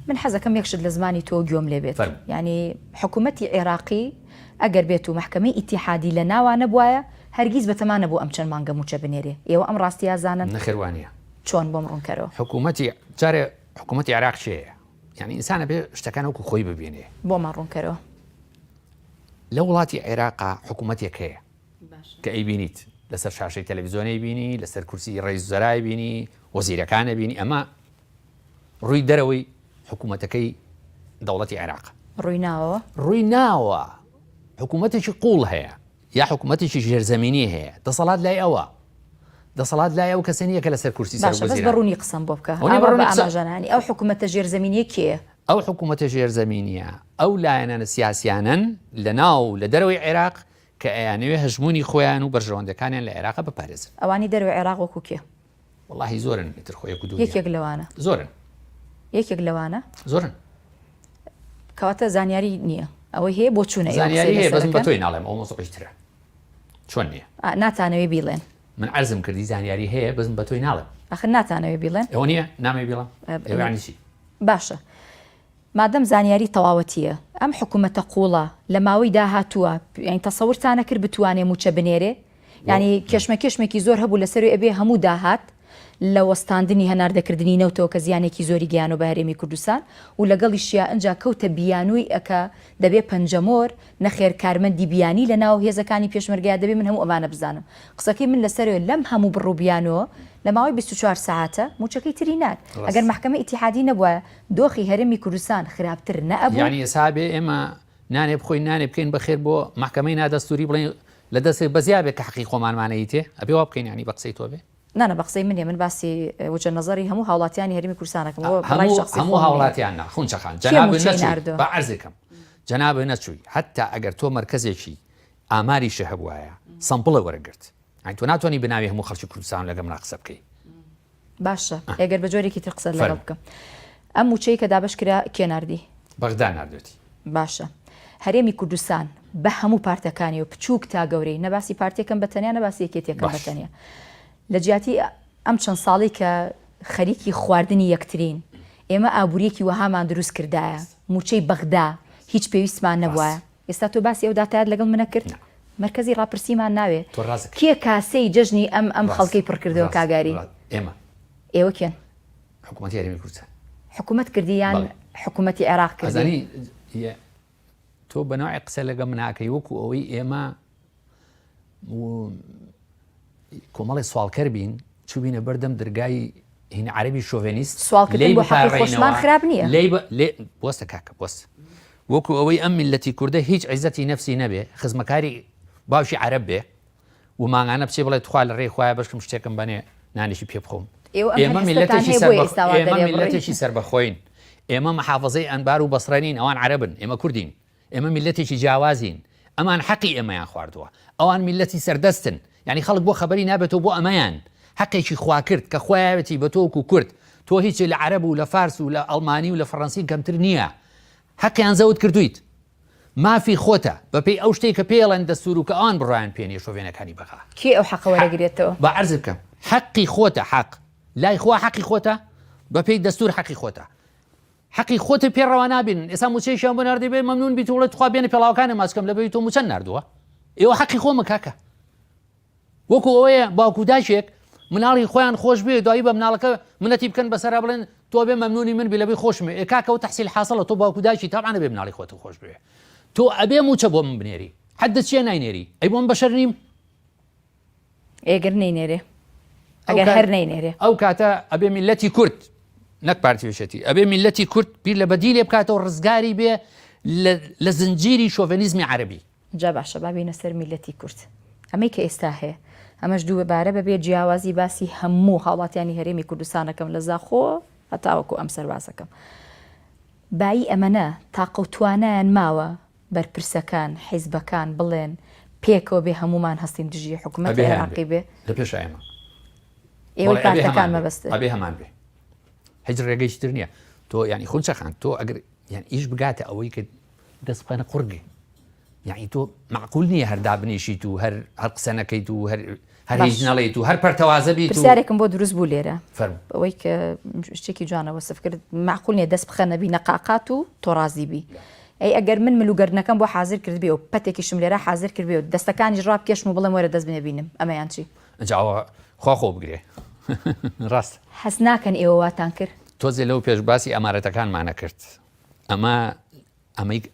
من حەزەکەم یەکشت لە زمانی تۆ گوێم لێ بێت ینی حکوومەتی عێراقی ئەگەر بێت و محکمەی ئیتیحادی لە ناوانە بوایە هەرگیز بەتەمانە بوو ئەم چەند مانگە موچە بنێرێ ئێوە ئەم ڕاستیە زانن نەخێوانیە چۆن بۆم ڕوونکەرەوە حکوومەتی عێراق چێە یعنی ئینسانە بێ شتەکان وەکو خۆی ببینێ بۆمان ڕوونکەرەوە لە وڵاتی عێراقا حکوومەتێک هەیە کە ئەیبینیت لەسەر شاشەی تەلەڤیزۆنەی بینی لەسەر کورسی ڕئیس وەزەرای بینی وەزیرەکانە بینی ئەمە ڕووی دەرەوەی حکوومەتەکەی دەوڵەتی عێراق ڕووی ناوە حکوومەتێکی قوڵ هەیە یا حکوومەتێکی ژێرزەمینی هەیە دەسەڵات لای ئەوە دەسەڵات لای ئەو کەسێنیە کە لەسەر کورسی سەر بەڕوونی قسم بۆ بکە ئاماژانانی ئەو حکوومەتە ژێرزەمینیە کێ ئەو حکوومەتە ژێرزەمینیە ئەو لایەنە سیاسیانن لە ناو لە دەرەوەی عێراق کە ئەیانەوێ هەژمونی خۆیان و بەرژەوەندەکانیان لە عێراق بپارێزن ئەوانی دەرەوەی عێراق وەکو کێ وەڵاهی زۆرن ئیتر خۆیەک و دوو یەکێک لەوانە زۆرن یەکێک لەوانە زۆرن کەواتە زانیاری نییە ئەوەی هەیە بۆ چوونە زانیاری هەیە بەزم بە تۆی ناڵێم ئەو مۆسیقیشترە چۆن نییە ناتانەوێ بیڵێن من عەرزم کردی زانیاری هەیە بەزم بە تۆی ناڵێم ئەخر ناتانەوێ بیڵێن ئەوە نییە نامێ بیڵم ئێوانی چی باشە مادەم زانیاری تەواوەتیە ئەم حکوومەتە قوڵە لە ماوەی داهاتووە یعنی تەسەورتانە کرد بتوانێ موچە بنێرێ ینی کێشمێکی زۆر هەبوو لەسەر ئەبێ هەموو داهات لە وەستاندنی هەناردەکردنی نەوتەوە کە زیانێکی زۆری گیان و بە هەرێمی کوردستان و لەگەڵیشیا ئەنجا کەوتە بیانووی ئەکە دەبێ پەنجەمۆر نەخێر کارمەندی بیانی لە ناو هێزەکانی پێشمەرگای دەبێ من هەموو ئەمانە بزانم قسەکەی من لەسەرێ لەم هەموو بڕووبیانەوە لە ماوەی 24 ساعتە موچەکەی تری نات ئەگەر محکمە ئیتیحادی نەبووە دۆخی هەرێمی کوردستان خراپتر نەبوو یعنی ئێسابێ ئێمە نانێ بخۆی نانێ بکەین بەخێر بۆ محکمەی نادەستوری بڵێن لە دەستێک بەزیابێک کە حەقی خۆمانمانەی تێ ئەبێ وا بکەین ینی بە قسەی تۆ بێ نانە بە قسەی منێ من باسی وجە نظری هەموو هاوڵاتیانی هەرمی کوردستانەکەم هەموو هاوڵاتیان خونچەخان جەناب نەچووی بە عەرزێکم جەناب نەچووی هەتا ئەگەر تۆ مەرکەزێکی ئاماریشە هەبوایە سەمپڵە وەرەگرت ئەی تۆ ناتوانانی بناوی هەموو خەڵکی کوردستان لەگەڵ من قسە بکەی باشە ئەگەر بە جۆرێکی تر قسە لەگەڵ بکەم ئەم موچەی کە دابەشکرا کێ ناردی بەغدا ناردوێتی باشە هەرێمی کوردستان بە هەموو پارتەکانی و بچووک تا گەورەی نەباسی پارتێکم بەتەنیا نەباسی یەکێتێکم بەتەنیا لە جیاتی ئەم چەند ساڵی کە خەریکی خواردنی یەکترین ئێمە ئابوووریەکی وەهامان دروست کردایە موچەی بەغدا هیچ پێویستمان نەبووە ئێستا تۆ باسی ئەو داتایات لەگەڵ منە کرد مرکزی ڕاپرسیمان ناوێ کێ کاسەی جەژنی ئەم خەڵکەی پڕکردەوە کاگاری ئێمە ئێوە کێن حکوومەتی هەرێمی کوردستان حکوومەت کردیان حکوومەتی عێراق کردی تۆ بەناوی قسە لەگە مناکەی وەکو ئەوەی ئێمە کۆمەڵی سوالکەر بین چوبینە بەردەم دەرگای هین عەربی شۆڤێنیست سوالکردن بۆ حەقی خۆشمان خراپ نییە بۆستە کاکە بۆست وەکو ئەوەی ئەم میلەتی کوردە هیچ عیزەتی نەفسی نەبێ خزمەکاری باوشی عەرب بێ و ماگانە بچێ بڵێ تخوا لە ڕێی خوایە بەشکم شتێکم بەنێ نانیشی پێ بخۆم ئێمە میلەتێکی سەربەخۆین ئێمە محافظەی ئەنبار و بەسڕێنین ئەوان عەربن ئێمە کوردین ئێمە میلەتێکی جیاوازین ئەمان حەقی ئێمەیان خواردووە ئەوان میلەتی سەردەستن یعنی خەڵک بۆ خەبەری نابێتەوە بۆ ئەمەیان حەقێکی خوا کرد کە خۆیاوێتی بە تۆ و کورد تۆ هیچی لە عەرب و لە فارس و لە ئەڵمانی و لە فەڕەنسی کەمتر نییە حەقیان زەوت کردویت مافی خۆتە بەپێی ئەو شتێک کە پێڵەن دەستور و کە ئەوان بڕایان پێێنی شۆڤێنەکانی بەغا کێ ئەو حەقە وەرەگرێتەوە بە عەرز بکەم حەقی خۆتە حەق لای خوا حەقی خۆتە بەپێی دەستور حەقی خۆتە حەقی خۆتە پێڕەوا نابین ئێستا موچەیشیان بۆ ناردی بێ مەمنون بیت وڵێت خوا بێنە پێڵاوەکانە ماسکەم لەبەوەی تۆ موچەند ناردووە ئێوە حەقی خۆمە کاکە وەکو ئەوەیە باوکو داشێک مناڵی خۆیان خۆش بێ دوایی بە مناڵەکە منەتی بکەن بەسەرا بڵێن تۆ بێ مەمنونی من بێ لەبەی خۆشمێ کاکە و تەحسیل حاصلە تۆ باوکو داشی تاوانە بێ مناڵی خۆت خۆش بێ تۆ ئەبێ موچە بۆ من بنێری حدت چیە ناینێری ئەی بۆم بەشەر نیم ئێگەر نەینێرێ ئەگەر هەر نەینێرێ ئەو کاتە ئەبێ میلەتی کورد نەک پارتیوێشەتی ئەبێ میلەتی کورد بیر لە بەدی لێ بکاتەوە ڕزگاری بێ لە زنجیری شۆڤێنیزمی عەربی جا باشە بابینە سەر میلەتی کورد ئەمەی کە ئێستا هەیە ئەمەش دوو بارە بەبێ جیاوازی باسی هەموو هاوڵاتیانی هەرێمی کوردستانەکەم لە زاخۆ هەتاوەکو ئەم سەربازەکەم بایی ئەمەنە تاقەوتوانیان ماوە بەرپرسەکان حیزبەکان بڵێن پێکەوە بێ هەمومان هەستین دژی حکوومەتی عێراقی بێ لە پێش ئێمە ئێوە پارتەکان مەبەستە ئەبێ هەمان بێ هیچ ڕێگەیشی تر نییە تۆ ینی خونچەخان تۆ ئەگەر یان ئیش بگاتە ئەوەی کە دەست بخەنە قورگی یعنی تۆ معقول نییە هەر دابنیشیت و هەر قسە نەکەیت و هەر هیچ نەڵێیت و هەر پەرتەوازە بیت پرسیارێکم بۆ دروست بوو لێرە ئەوەی کە شتێکی جوانە وەسف کرد معقول نییە دەست بخەنەبی نەقاقات و تۆ ڕازی بی ئەی ئەگەر من ملوگەرنەکەم بۆ حازر کرد بێ و پەتێکیشم لێرە حازر کرد بێ و دەستەکانی ڕاب کێشم و بڵێم وەرە دەست بنێبینم ئەمەیان چی ئەجاوە خوا خۆ بگرێ ڕاست حەز ناکەن ئێوە واتان کرد تۆزێ لەو پێشباسی ئەمارەتەکانمانە کرد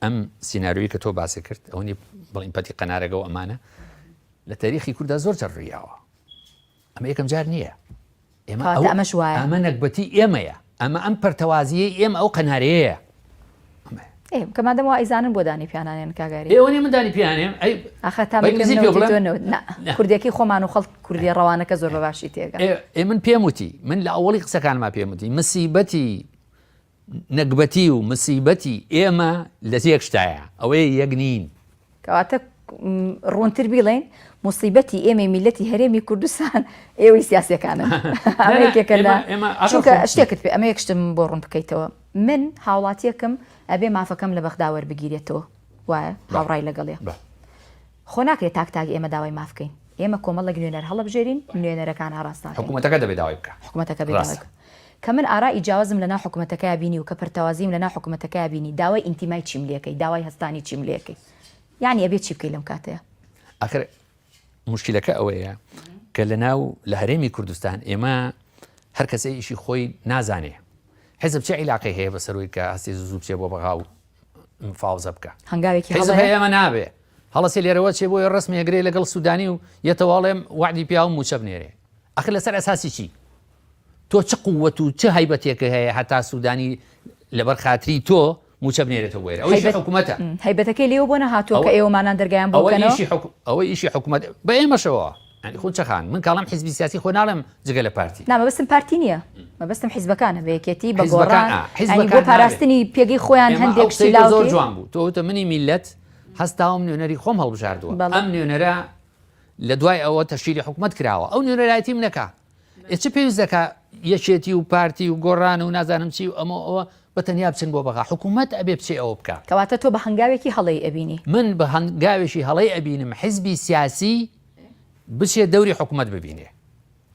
ئەم سیناریۆی کە تۆ باسی کرد ئەوەی بڵین پەتی قەنارەگە و ئەمانە لە تاریخی کووردا زۆر جەڕیاوە ئەمە یەکەم جار نییە ئەمەش وایە ئەمە نەکبەتی ئێمەیە ئەمە ئەم پەرتەوازیە ئێمە ئەو قەنارەیەیە کەمادەم وا ئیزانم بۆ دانی پیانانیان کاگاری ئێوەنی من دانی پیانێم کوردێکی خۆمان و خەڵک کوردی ڕەوانەکە زۆر بەباشی تێگە من پێم وتی من لە ئەوڵی قسەکانما پێم وتی مسیبەتی نەکبەتی و مسیبەتی ئێمە لە یەک شتایە ئەوەیە یەک نین کەواتە ڕوونتر بیڵێن موسیبەتی ئێمە میلەتی هەرێمی کوردستان ئێوەی سیاسەکانن چونکە شتێکت پێ ئەمە یەک شتم بۆ ڕوون بکەیتەوە من هاوڵاتیەکەم ئەبێ مافەکەم لە بەغدا وەربگیرێتەوە وایە هاوڕای لەگەڵێ خۆ ناکرێت تاک ئێمە داوای مافکەین ئێمە کۆمەڵە نوێنەر هەڵەبژێرین نوێنەرەکان هەڕاستان حکوومەتەکە دەبێت داوای بکە حکوومەتەکە بێت کە من ئارای جیاوازم لەنا حکوومەتەکە بینی و کە پەرتەوازیم لەنا حکوومەتەکە بینی داوای ئینتیمای چیملەکەی داوای هەستانی چیملەکەی یعنی ئەبێت چی بکەی لەم کاتەیە ئاخر مشکلەکە ئەوەیە کە لە ناو لە هەرێمی کوردستان ئێمە هەر کەسە ئیشی خۆی نازانێ حیزب چه عیلاقی هەیە بەسەرۆی کە هەستی زوو بچێ بۆ بەغاو مفاوزە بکە هەنگاوێکی حیزب ئێمە نابێ هەڵەسی لێرەوە چێ بۆی ڕسمی ئەگرێ لەگەڵ سوودانی و یەتەواڵێم وعدی پیا و موچە بنێرێ ئەخر لەسەر ئەساسی چی تۆ چ قووەت و چه هەیبەتێکە هەیە هەتا سوودانی لەبەر خاتری تۆ موچە بنێرێتەوە وێرە ئەوەی حکوومەتە هەیبەتەکەی لێو بۆ نەهاتووە کە ئێوەمانان دەرگایان بۆکەنەوە ئەوەی ئیشی حکوومەت بە ئێمەشەوە خۆ چەخان من کاڵام حیزبی سیاسی خۆ ناڵم جگە لە پارتی نامەبەستم پارتی نییە مەبەستم حیزبەکانە بەیەکێتی بە گۆڕان بۆ پاراستنی پێگەی خۆیان هەندێک زۆر جوان بوو تۆتە منی میلەت هەستاوم نوێنەری خۆم هەڵبژاردووە ئەم نوێنەرە لە دوای ئەوە تەشکیلی حکوومەت کراوە ئەو نوێنەرایەتی منەکە چ پێویست دەکا یەکێتی و پارتی و گۆڕان و نازانم چی و ئەوە بەتەنیا بچن بۆ بەغا حکوومەت ئەبێ بچێ ئەوە بکە کەواتە تۆ بە هەنگاوێکی هەڵەی ئەبینی من بە هەنگاوێکی هەڵەی ئەبینم حیزبی سیاسی بچێ دەوری حکوومەت ببینێ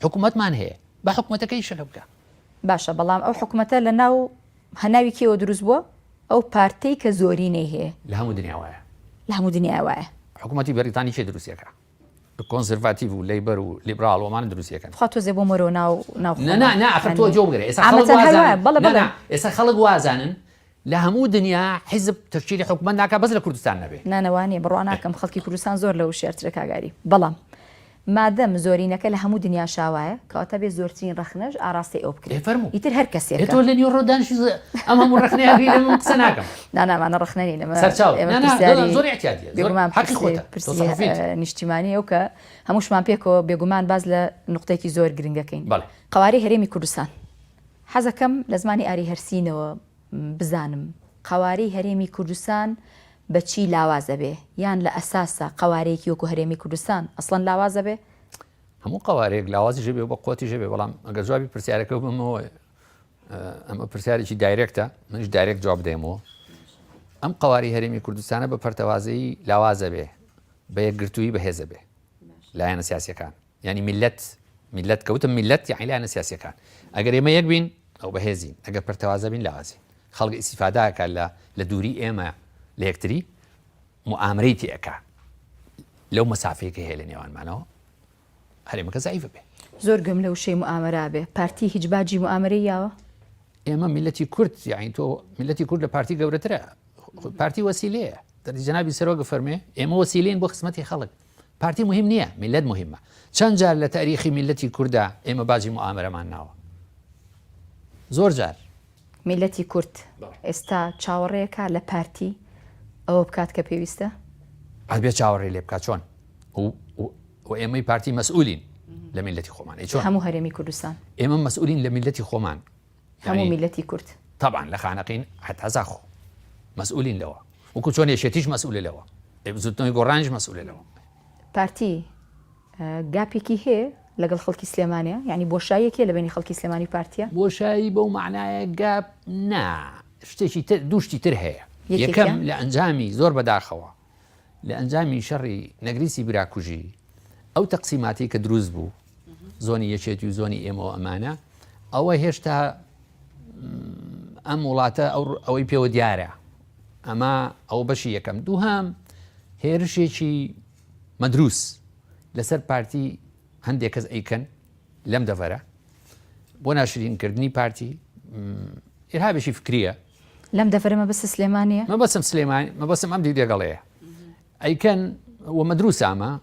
حکوومەتمان هەیە بە حکوومەتەکەی شەکە بکە باشە بەڵام ئەو حکوومەتە لە ناو هەناوی کێوە دروست بووە ئەو پارتەی کە زۆرینەی هەیە لە هەموو دنیاوایە لە هەموو دنیاوایە حکوومەتی بەریتانی چێ دروستیەکە کۆنسرواتیڤ و لیبەر و لیبرال ومان دروستیەکەن خوا تۆزێ بۆ مەرۆ ناو تۆ جۆ بگرێ ئێستا خەڵک وازانن لە هەموو دنیا حیزب تشکیلی حکوومەت ناکە بەس لە کوردستان نەبێ نانەوانێ بڕوا ناکەم خەڵکی کوردستان زۆر لەو شێرترە کاگاری بەڵام مادەم زۆرینەکە لە هەموو دنیا شاوایە کەواتە بێ زۆرترین ڕەخنەش ئاراستی ئەو بکرێت ئیتر هەر کەسێک تۆ لە نیو ڕۆدانشی ئەم هەموو ڕخنەیەگەی لە من قسە ناکەم نانامانە ڕخنەنی لەمە زۆر احتیاجیە نیشتیمانی ئەو کە هەمووشمان پێکەوە بێگومان باز لە نقطەیەکی زۆر گرنگەکەین قواری هەرێمی کوردستان حەزەکەم لە زمانی ئاری هەرسینەوە بزانم قواری هەرێمی کوردستان بەچی لاوازە بێ یان لە ئەساسە قوارەیەکی وەکو هەرێمی کوردستان ئەسڵەن لاوازە بێ هەموو قوارێک لاوازی ژێبێ بە قوتی ژێبێ بەڵام ئەگەر جوابی پرسیارەکە بمەوە ئەمە پرسیارێکی دایرێکتە منش دایرێک جواب دێمەوە ئەم قواری هەرێمی کوردستانە بە پەرتەوازەیی لاوازە بێ بە یەکگرتووی بەهێزە بێ لایەنە سیاسیەکان ینی میلەت کەوتم میلەت یعنی لایەنە سیاسیەکان ئەگەر ئێمە یەک بین ئەو بەهێزین ئەگەر پەرتەوازە بین لاوازی خەڵک ئیسیفاداکە لە دووری ئێمە لە یەکتری معامرەی تێەکە لەو مەسافەیەکە هەیە لە نێوانمانەوە هەرێمەکە زایفە بێ زۆر گەم لە وشەی معامرە بێ پارتی هیچ باجی معامرەی یاوە ئێمە میلەتی کورد یعنی تۆ میلەتی کورد لە پارتی گەورەترە پارتی وەسیلەیە جەنابی سەرۆگە فەرمێ ئێمە وەسیلەین بۆ خزمەتی خەڵک پارتی مهم نییە میلەت مهمە چەند جار لە تاریخی میلەتی کووردا ئێمە باجی معامرەمان ناوە زۆر جار میلەتی کورد ئێستا چاوەڕێیەکە لە پارتی ئەوە بکات کە پێویستە ئەبێ چاوەڕێ لێ بکات چۆن و ئێمەی پارتی مەسئولین لە میلەتی خۆمان هەموو هەرێمی کوردستان ئێمە مەسئولین لە میلەتی خۆمان هەموو میلەتی کورد طبعا لە خانەقین حتا زاخۆ مەسئولین لەوە وەکو چۆن یەشێتیش مەسئولە لەوە زودنەوەی گۆڕانیش مەسئولە لەوە پارتی گاپێکی هەیە لەگەڵ خەڵکی سلێمانیە یعنی بۆشاییەکێ لە بینی خەڵکی سلێمانی پارتیە بۆشایی بەو معنایە گاپ نا شتێکی دووشتی تر هەیە یەکەم لە ئەنجامی زۆر بەداخەوە لە ئەنجامی شەڕی نەگریسی براکوژی ئەو تەقسیماتی کە دروست بوو زۆنی یەکێتی و زۆنی ئێمەوە ئەمانە ئەوە هێشتا ئەم وڵاتە ئەوەی پێوە دیارە ئەمە ئەو بەشی یەکەم دووهام هێرشێکی مەدروس لەسەر پارتی هەندێک کەس ئەیکەن لەم دەڤەرە بۆ ناشرینکردنی پارتی ئێرهابێکی فکریە لەم دەڤەرە مەبەستە سلێمانیە مەبەستم سلێمانی مەبەستم ئەم دیگەڵەیە ئەیکەن و مەدروس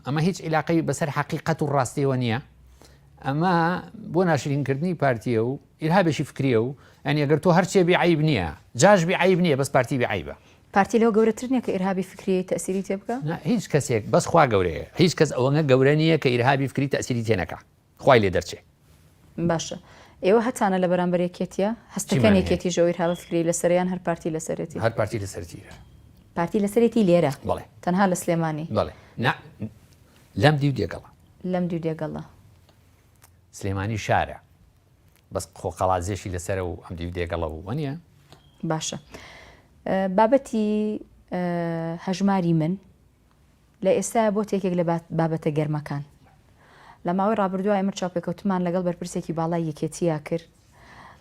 ئەمە هیچ عیلاقی بەسەر حەقیقەت و ڕاستیەوە نییە ئەمە بۆ ناشرینکردنی پارتیە و ئێرهابێکی فکریە و ئەنی ئەگەر تۆ هەرچێ بیعیب نییە جاش بیعیب نییە بەس پارتی بیعیبە پارتی لەوە گەورەتر نییە کە ئێرهابی فکری تەسیری تێ بکە هیچ کەسێک بەس خوا گەورەیە هیچ کەس ئەوەنە گەورە نییە کە ئێرهابی فکری تەسیری تێنەکە خوای لێ دەرچێ باشە ئێوە هەتانە لە بەرامبەر یەکێتیە هەستەکەن یەکێتی ژەوەی ئێرهاب فکری لەسەریان هەر پارتی لەسەرێتی هەر پارتی لەسەرتیرە پارتی لەسەرێتی لێرە بەڵێ تەنها لە سلێمانی بەڵێ لەم دیو دێگەڵە لەم دیو دێگەڵە سلێمانی شارە بەس خۆقەڵازێشی لەسەرە و ئەم دیو دێگەڵە و وەنیە باشە بابەتی هەژماری من لە ئێستا بۆ تێکێک لە بابەتە گەرمەکان لە ماوەی ڕابردووە ئێمە چاوپێکەوتمان لەگەڵ بەرپرسێکی باڵای یەکێتیە کرد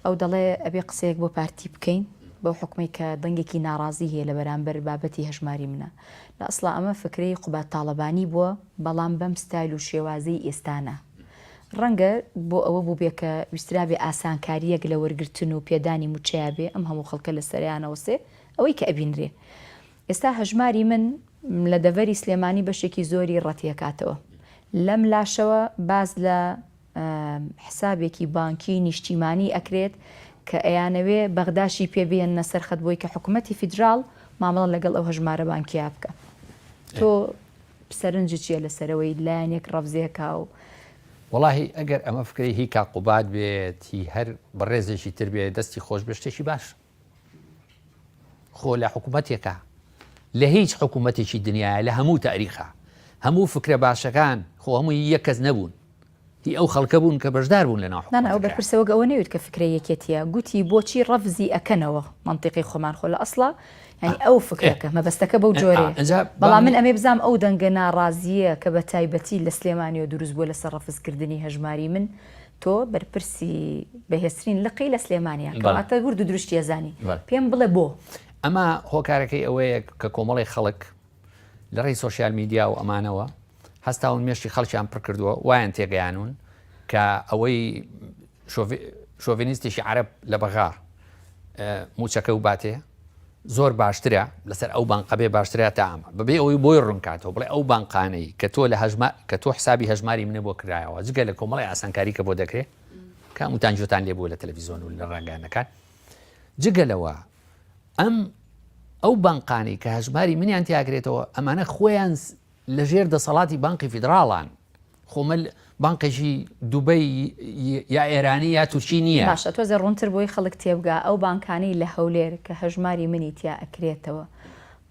ئەو دەڵێ ئەبێ قسەیەک بۆ پارتی بکەین بەو حکومەی کە دەنگێکی ناڕازی هەیە لە بەرامبەر بابەتی هەژماری منە لە ئەسڵا ئەمە فکرەی قوبات تاڵەبانی بووە بەڵام بەم ستایل و شێوازەی ئێستانە ڕەنگە بۆ ئەوە بوو بێ کە ویسترابێ ئاسانکاریەک لە وەرگرتن و پێدانی موچیابێ ئەم هەموو خەڵکە لە سەریانەوەسێ ئەوەی کە ئەبینرێ ئێستا هەژماری من لە دەڤەری سلێمانی بەشێکی زۆری ڕەتیەکاتەوە لەم لاشەوە باز لە حسابێکی بانکی نیشتیمانی ئەکرێت کە ئەیانەوێ بەغداشی پێبێنە سەرخەت بۆی کە حکوومەتی فیدرال مامەڵە لەگەڵ ئەو هەژمارە بانکیا بکە تۆ سەرنج چیە لەسەرەوەی لایەنێک ڕەفزێکا و وڵی ئەگەر ئەمە فکری هی کاقوبات بێت هی هەر بەڕێزێکی تر بێت دەستی خۆش بێ شتێکی باش خۆ لە حکوومەتێکە لە هیچ حکوومەتێکی دنیاە لە هەموو تاریخە هەموو فکرە باشەکان خۆ هەمووی یەک کەس نەبوون هی ئەو خەڵکە بوون کە بەشدار بوون لە ناو ئەو بەرپرسەوە ئەوە نەوێت کە فکرە یەکێتیە گوتی بۆچی ڕەفزی ئەکەنەوە منطقی خۆمان خۆ لە ئەسڵا ینی ئەو فکرەکە مەبەستەکە بەو جۆرێ بەڵام من ئەمێ بزانام ئەو دەنگە ناڕازیە کە بە تایبەتی لە سلێمانی و دروست بووە لەسەر ڕەفزکردنی هەژماری من تۆ بەرپرسی بەهێسترین لقی لە سلێمانیا کەواتە ورد و دروشتی ئەزانی پێم بڵێ بۆ ئەمە هۆکارەکەی ئەوەیە کە کۆمەڵی خەڵک لە ڕێی سوۆسیال میدیا و ئەمانەوە هەستاون مێشتی خەڵکیان پڕ کردووە وایان تێگەیانون کە ئەوەی شۆڤینیستێکی عەرەب لە بەغا موچەکە و باتێ زۆر باشترە لەسەر ئەو بانقەبێ باشترە تا ئەمە بەبێ ئەوەی بۆی ڕوونکاتەوە بڵێ ئەو بانقانەی کە تۆ کە تۆ حسابی هەژماری منە بۆ کرایەوە جگە لە کۆمەڵی ئاسانکاری کە بۆ دەکرێت کاموتان جوتان لێ بوو لە تەلەڤیزۆن و لە ڕاگەیانەکان جگەلەوە ئەو بانقانی کە هەژماری منیان تیاگرێتەوە ئەمانە خۆیان لەژێر دەسەڵاتی بانقی فیدراڵان خۆمە بانقێکی دووبەی یا ئێرانی یا تورکی نییە باشە تۆزە ڕوونتر بۆی خەڵک تێبگا ئەو بانکانەی لە هەولێر کە هەژماری منی تیا ئەکرێتەوە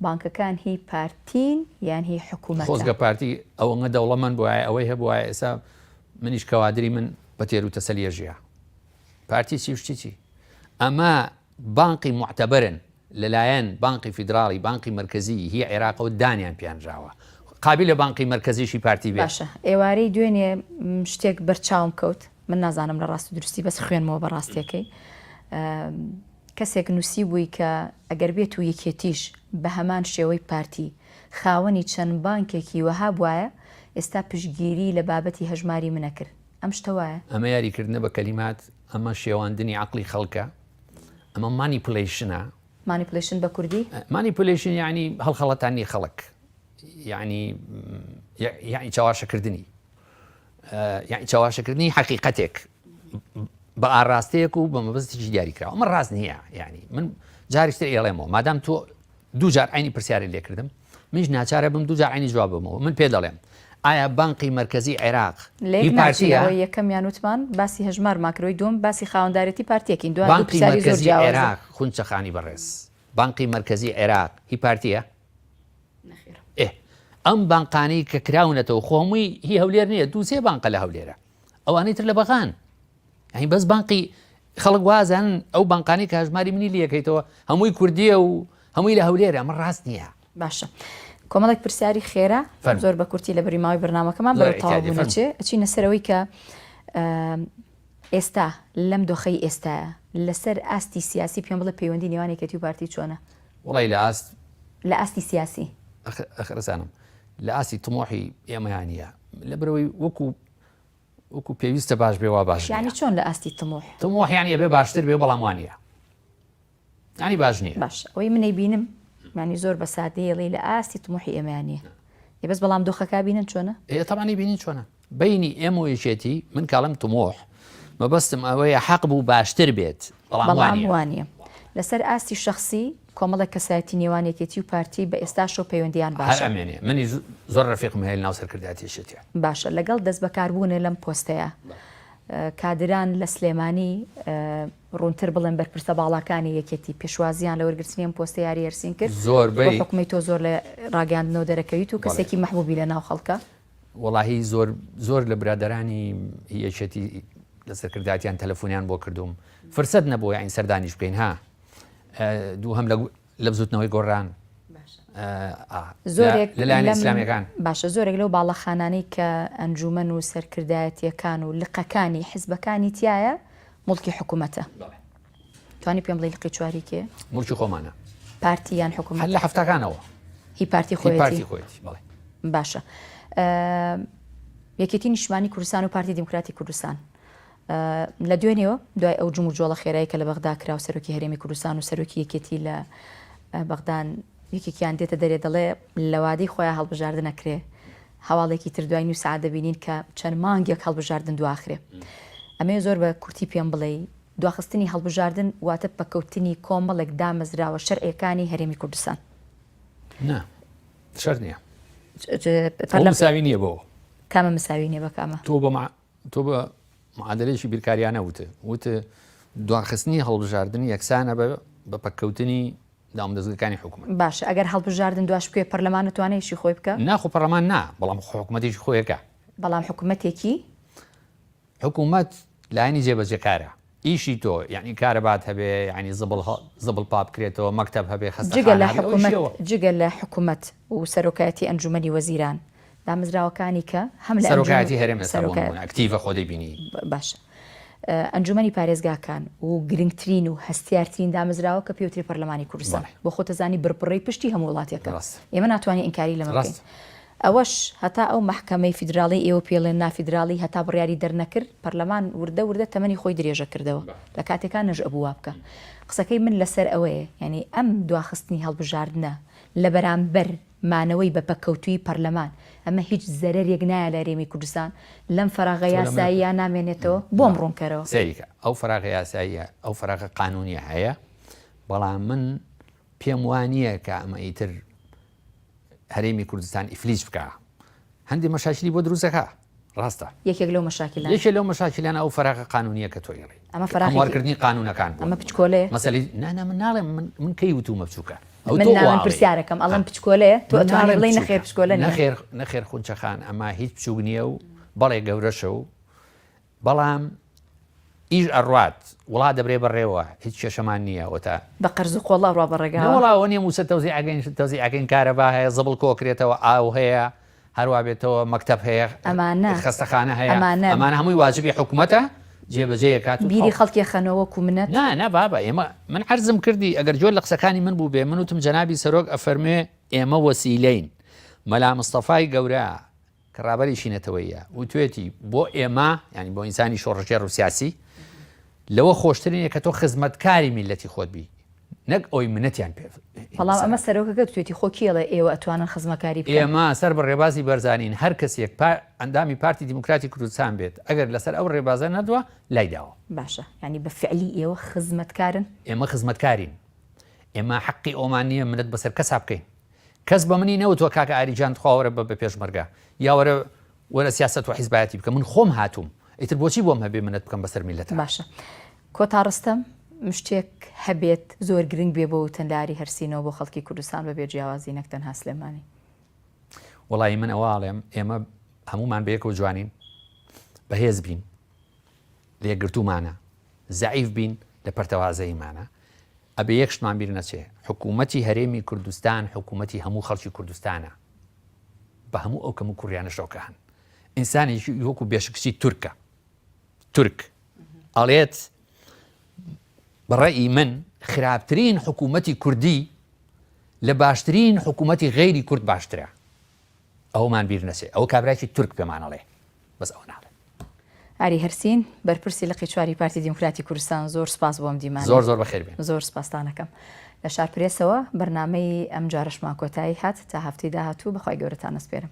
بانکەکان هی پارتین یان هی حکوومەت خۆزگە پارتی ئەوەنگە دەوڵەمەند بووایە ئەوەی هەبووایە ئێستا منیش کەوادری من بە تێر و تەسەلیەژیە پارتی چی شتی چی ئەمە بانقی معتەبەرن لەلایەن بانقی فیدراڵی بانقی مرکزی هی عێراقەوە دانیان پیانراوە قابل لە بانقی مرکزیشی پارتی بێت باشە ئێوارەی دوێنێ شتێک بەرچاوم کەوت من نازانم لە ڕاست و درستی بەس خوێنمەوە بە ڕاستیەکەی کەسێک نووسی بووی کە ئەگەر بێت و یەکێتیش بە هەمان شێوەی پارتی خاوەنی چەند بانکێکی وەها بواە ئێستا پشتگیری لە بابەتی هەژماری منە کرد ئەم شتە وایە ئەمە یاریکردنە بە کەلیمات ئەمە شێواندنی عقلی خەڵکە ئەمە مانیپولیشنە مانیپولیشن بە کوردی مانیپولیشن یعنی هەڵخەڵەتانی خەڵک یعنی چاواشەکردنی یعنی چاواشەکردنی حقیقەتێک بە ئاراستەیەک و بە مەبەستێکی دیاریکراوە ئەمە ڕاست نییە یعنی من جاریشتر ئێڵێمەوە مادام تۆ دوو جار عینی پرسیاری لێکردم منیش ناچارە بم دوو جار عینی جواب بمەوە من پێ دەڵێم ئایا بانقی مرکزی عێراق یەکەم یانوتمان باسی هەژمار ماکرۆی دوم باسی خاوەندارەتی پارتیەکین بانقی مرکزی عێراق خونچەخانی بەڕێز بانقی مرکزی عێراق هی پارتیە ئەم بانقانی کە کراونەتەوە خۆمووی هی هەولێر نییە دوو سێ بانقە لە هەولێرە ئەوانەی تر لە بەغان ئەین بەس بانقی خەڵک وازان ئەو بانقانی کە هەژماری منی لەکەیتەوە هەمووی کوردیە و هەمووی لە هەولێرە ئەمە ڕاست نییە باشە کۆمەڵێک پرسیاری خێرا زۆر بە کورتی لە بەریماوی بەرنامەکەمان بەرەو تاوابوونەچێ ئەچینە سەرەوەی کە ئێستا لەم دۆخەی ئێستاە لەسەر ئاستی سیاسی پێم بڵێ پەیوەندی نێوانێکەتی و پارتی چۆنە وڵی لە ئاستی سیاسی ئەخرسانم لە ئاسی تمۆحی ئێمەیانە لە برەوەی وەکو پێویستە باش بێوا باش ینی چۆن لە ئاستی تمۆحیان بێ باشتر بێ بەڵام وانە ینی باش نییە باش ئەوەی منەی بینم مانی زۆر بە سادەیەڵی لە ئاستی تمۆحی ئێمەیانە بەس بەڵام دۆخەکە بینن چۆنە تەمانی بینین چۆنە بینی ئێمە و یەکێتی من کاڵم تمۆح مەبەستم ئەوەیە حەق بوو باشتر بێت بەڵام وانە لەسەر ئاستی شخصی کۆمەڵە کەسایەتی نێوانێکێتی و پارتی بە ئێستاشۆ پەیوەندیان باشە منی زۆر ڕفیقم هەیە ناو سەرکردایەتیشتە باشە لەگەڵ دەست بەکاربوونە لەم پۆستەیە کادران لە سلێمانی ڕوونتر بڵێن بەرپرسە باڵاکانی یەکێتی پێشوازیان لە وەرگرتنی ئەم پۆستە یاری هەرسین کرد زۆربەی حکومەی تۆ زۆر لە ڕاگەاندنەوە دەرەکەویت و کەسێکی مەحبوبی لە ناو خەڵکە وەڵاهی زۆر لە برادەرانی یەکێتی لە سەرکردایەتیان تەلەفۆنیان بۆ کردوم فرسەت نەبووە یعنی سەردانیش بکەین ها دوو هەم لە بزوتنەوەی گۆڕان زۆرێک لەلایەن ئیسلامیەکان باشە زۆرێک لەو باڵەخانانەی کە ئەنجومەن و سەرکردایەتیەکان و لقەکانی حیزبەکانی تایە مڵکی حکوومەتە توانی پێم بڵێ لقی چواری کێ مڵکی خۆمانە پارتی یان حکوومەت لە هەفتەکانەوە هی پارتی خۆیەتی باشە یەکێتی نیشتمانی کوردستان و پارتی دیموکراتی کوردستان لە دوێنێەوە دوای ئەو جمع و جۆڵە خێرایی کە لە بەغدا کرا و سەرۆکی هەرێمی کوردستان و سەرۆکی یەکێتی لە بەغدان یەکێکیان دێتە دەرێ دەڵێ لە وادەی خۆیان هەڵبژاردن نەکرێ هەواڵێکی تر دوای نوو سعات دەبینین کە چەند مانگێک هەڵبژاردن دواخرێ ئەمێ زۆر بە کورتی پێم بڵێ دواخستنی هەڵبژاردن واتە بەکەوتنی کۆمەڵێک دامەزراوە شەرعیەکانی هەرێمی کوردستان نا شەر نییە مساوی نییە بۆ کامە مساوی نیە بە کامە تۆ بە معادلەیەکی بیرکاریانە وتە دواخستنی هەڵبژاردن یەکسانە بە پەککەوتنی دامدەستگەکانی حکوومەت باشە ئەگەر هەڵبژاردن دواش بکوێ پەرلەمان نتوانێتشی خۆی بکە ناخۆ پەرلەمان نا بەڵام حکوومەتێکی خۆیەکە بەڵام حکوومەتێکی حکوومەت لایەنی جێبەجێکارە ئیشی تۆ یعنی کارەبات هەبێ ینی زبڵ پاپ بکرێتەوە مەکتەب هەبێ جگە لە حکوومەت و سەرۆکایەتی ئەنجومەنی وەزیران دامەزراوەکانی کە هەم لە سەرۆکایەتی هەرێم ئەکتیڤە خۆ دەیبینی باشە ئەنجومەنی پارێزگاکان و گرنگترین و هەستیارترین دامەزراوە کە پێوتری پەرلەمانی کوردستان بۆ خۆتەزانی بڕپڕی پشتی هەموو وڵاتێکە ئێمە ناتوانین ئینکاری لەمە بکەین ئەوەش هەتا ئەو محکەمەی فیدراڵی ئێوە پێڵێن نافیدراڵی هەتا بڕیاری دەرنەکرد پەرلەمان وردە تەمەنی خۆی درێژە کردەوە لە کاتێکان نەژ ئەبوو بکە قسەکەی من لەسەر ئەوەیە یعنی ئەم دواخستنی هەڵبژاردنە لە بەرامبەر مانەوەی بە پەککەوتوی پەرلەمان ئەمە هیچ زەرێک نایە لە هەرێمی کوردستان لەم فەراغە یاساییە نامێنێتەوە بۆم ڕوونکەرەوە سەریکە ئەو فەراغە یاساییە ئەو فەراغە قانونیە هەیە بەڵام من پێم وانییە کە ئەمە ئیتر هەرێمی کوردستان ئیفلیج بکە هەندی مەشاکلی بۆ دروستەکە ڕاستە یەکێک لەو مەشاکلانە ئەو فەراغە قانونیە کە تۆیڵی ئەمە فەراغکردنی قانونەکان ئەمە پچکۆلێ مەسەلی نانە من ناڵێ من کەی وتومە بچووکە من پرسیارەکەم ئەڵم پچکۆلەیە تۆ بڵێ نەخێر پچکۆلە نەخێر خونچەخان ئەمە هیچ بچوو نییە و بەڵێ گەورەشە و بەڵام ئیش ئەڕات وڵات دەبرێ بەڕێوە هیچ کێشەمان نییە وتە بە قەرز و قۆڵا ڕوا بەڕێگا وڵاوە نیە موسە تەوزی ئەگەین کارەبا هەیە زەبڵ کۆکرێتەوە ئاو هەیە هەروە بێتەوە مەکتەب هەیە خەستەخانە هەیە ئەمانە هەمووی واجبی حکوومەتە جێبەجێ کات بیری خەڵکی خەنەوەکو منەت نا بابا ئێمە من عەرزم کردی ئەگەر جۆر لە قسەکانی من بوو بێ من وتم جەنابی سەرۆک ئەفەرمێ ئێمە وەسیلەین مەلا مستەفای گەورە کە ڕابەری شینەتەوەیە و توێتی بۆ ئێمە ینی بۆ ئینسانی شۆڕژێر و سیاسی لەوە خۆشترینە کە تۆ خزمەتکاری میلەتی خۆت بی نەک ئەوی منەتیان پێ بەڵام ئەمە سەرۆکەکە توێتی خۆکیڵە ئێوە ئەتوانن خزمەکاری ئێمە سەر بە ڕێبازی بەرزانین هەر کەسێک ئەندامی پارتی دیموکراتی کوردستان بێت ئەگەر لەسەر ئەو ڕێبازە نەدووە لایداوە باشە ینی بە فعلی ئێوە خزمەتکارن ئێمە خزمەتکارین ئێمە حەقی ئۆمانیە منەت بەسەر کەسا بکەین کەس بە منی نەوتوە کاکە ئاریجان خواوەرە بە پێشمەرگە یاوەرە وەرە سیاست و حیزبایەتی بکە من خۆم هاتووم ئیتر بۆچی بۆم هەبێ منەت بکەم بەسەر میلەتە باشە کۆتا ڕستەم شتێک هەبێت زۆر گرنگ بێ بۆ وتەنداری هەرسینەوە بۆ خەڵکی کوردستان بەبێ جیاوازی نەکتەنها سلێمانی وەڵی من ئەواڵێم ئێمە هەمومان بەیەکەوە جوانین بەهێز بین لێگرتومانە زەعیف بین لە پەرتەوازەیمانە ئەبێ یەک شتمان بیر نەچێ حکوومەتی هەرێمی کوردستان حکوومەتی هەموو خەڵکی کوردستانە بە هەموو ئەو کەم و کوڕیانە شەوکەهن ئینسانێکی وەکو بێشکچی تورک ئەڵێت بەڕێی من خراپترین حکوومەتی کوردی لە باشترین حکوومەتی غەیری کورد باشترە ئەومان بیر نەچێ ئەو کابراایکی تورک پێمانەڵێ بەس ئەو ناڵێ ئاری هەرسین بەرپرسی لە قیچواری پارتی دیموکراتی کوردستان زۆر سپاس بۆم دیمان زۆر بەخێر بێن زۆر سپاسانەکەم لە شارپرێسەوە بەرنامەی ئەم جارەشمان کۆتایی هات تا هەفتەی داهاتوو بەخوای گەورەتان ئەسپێرم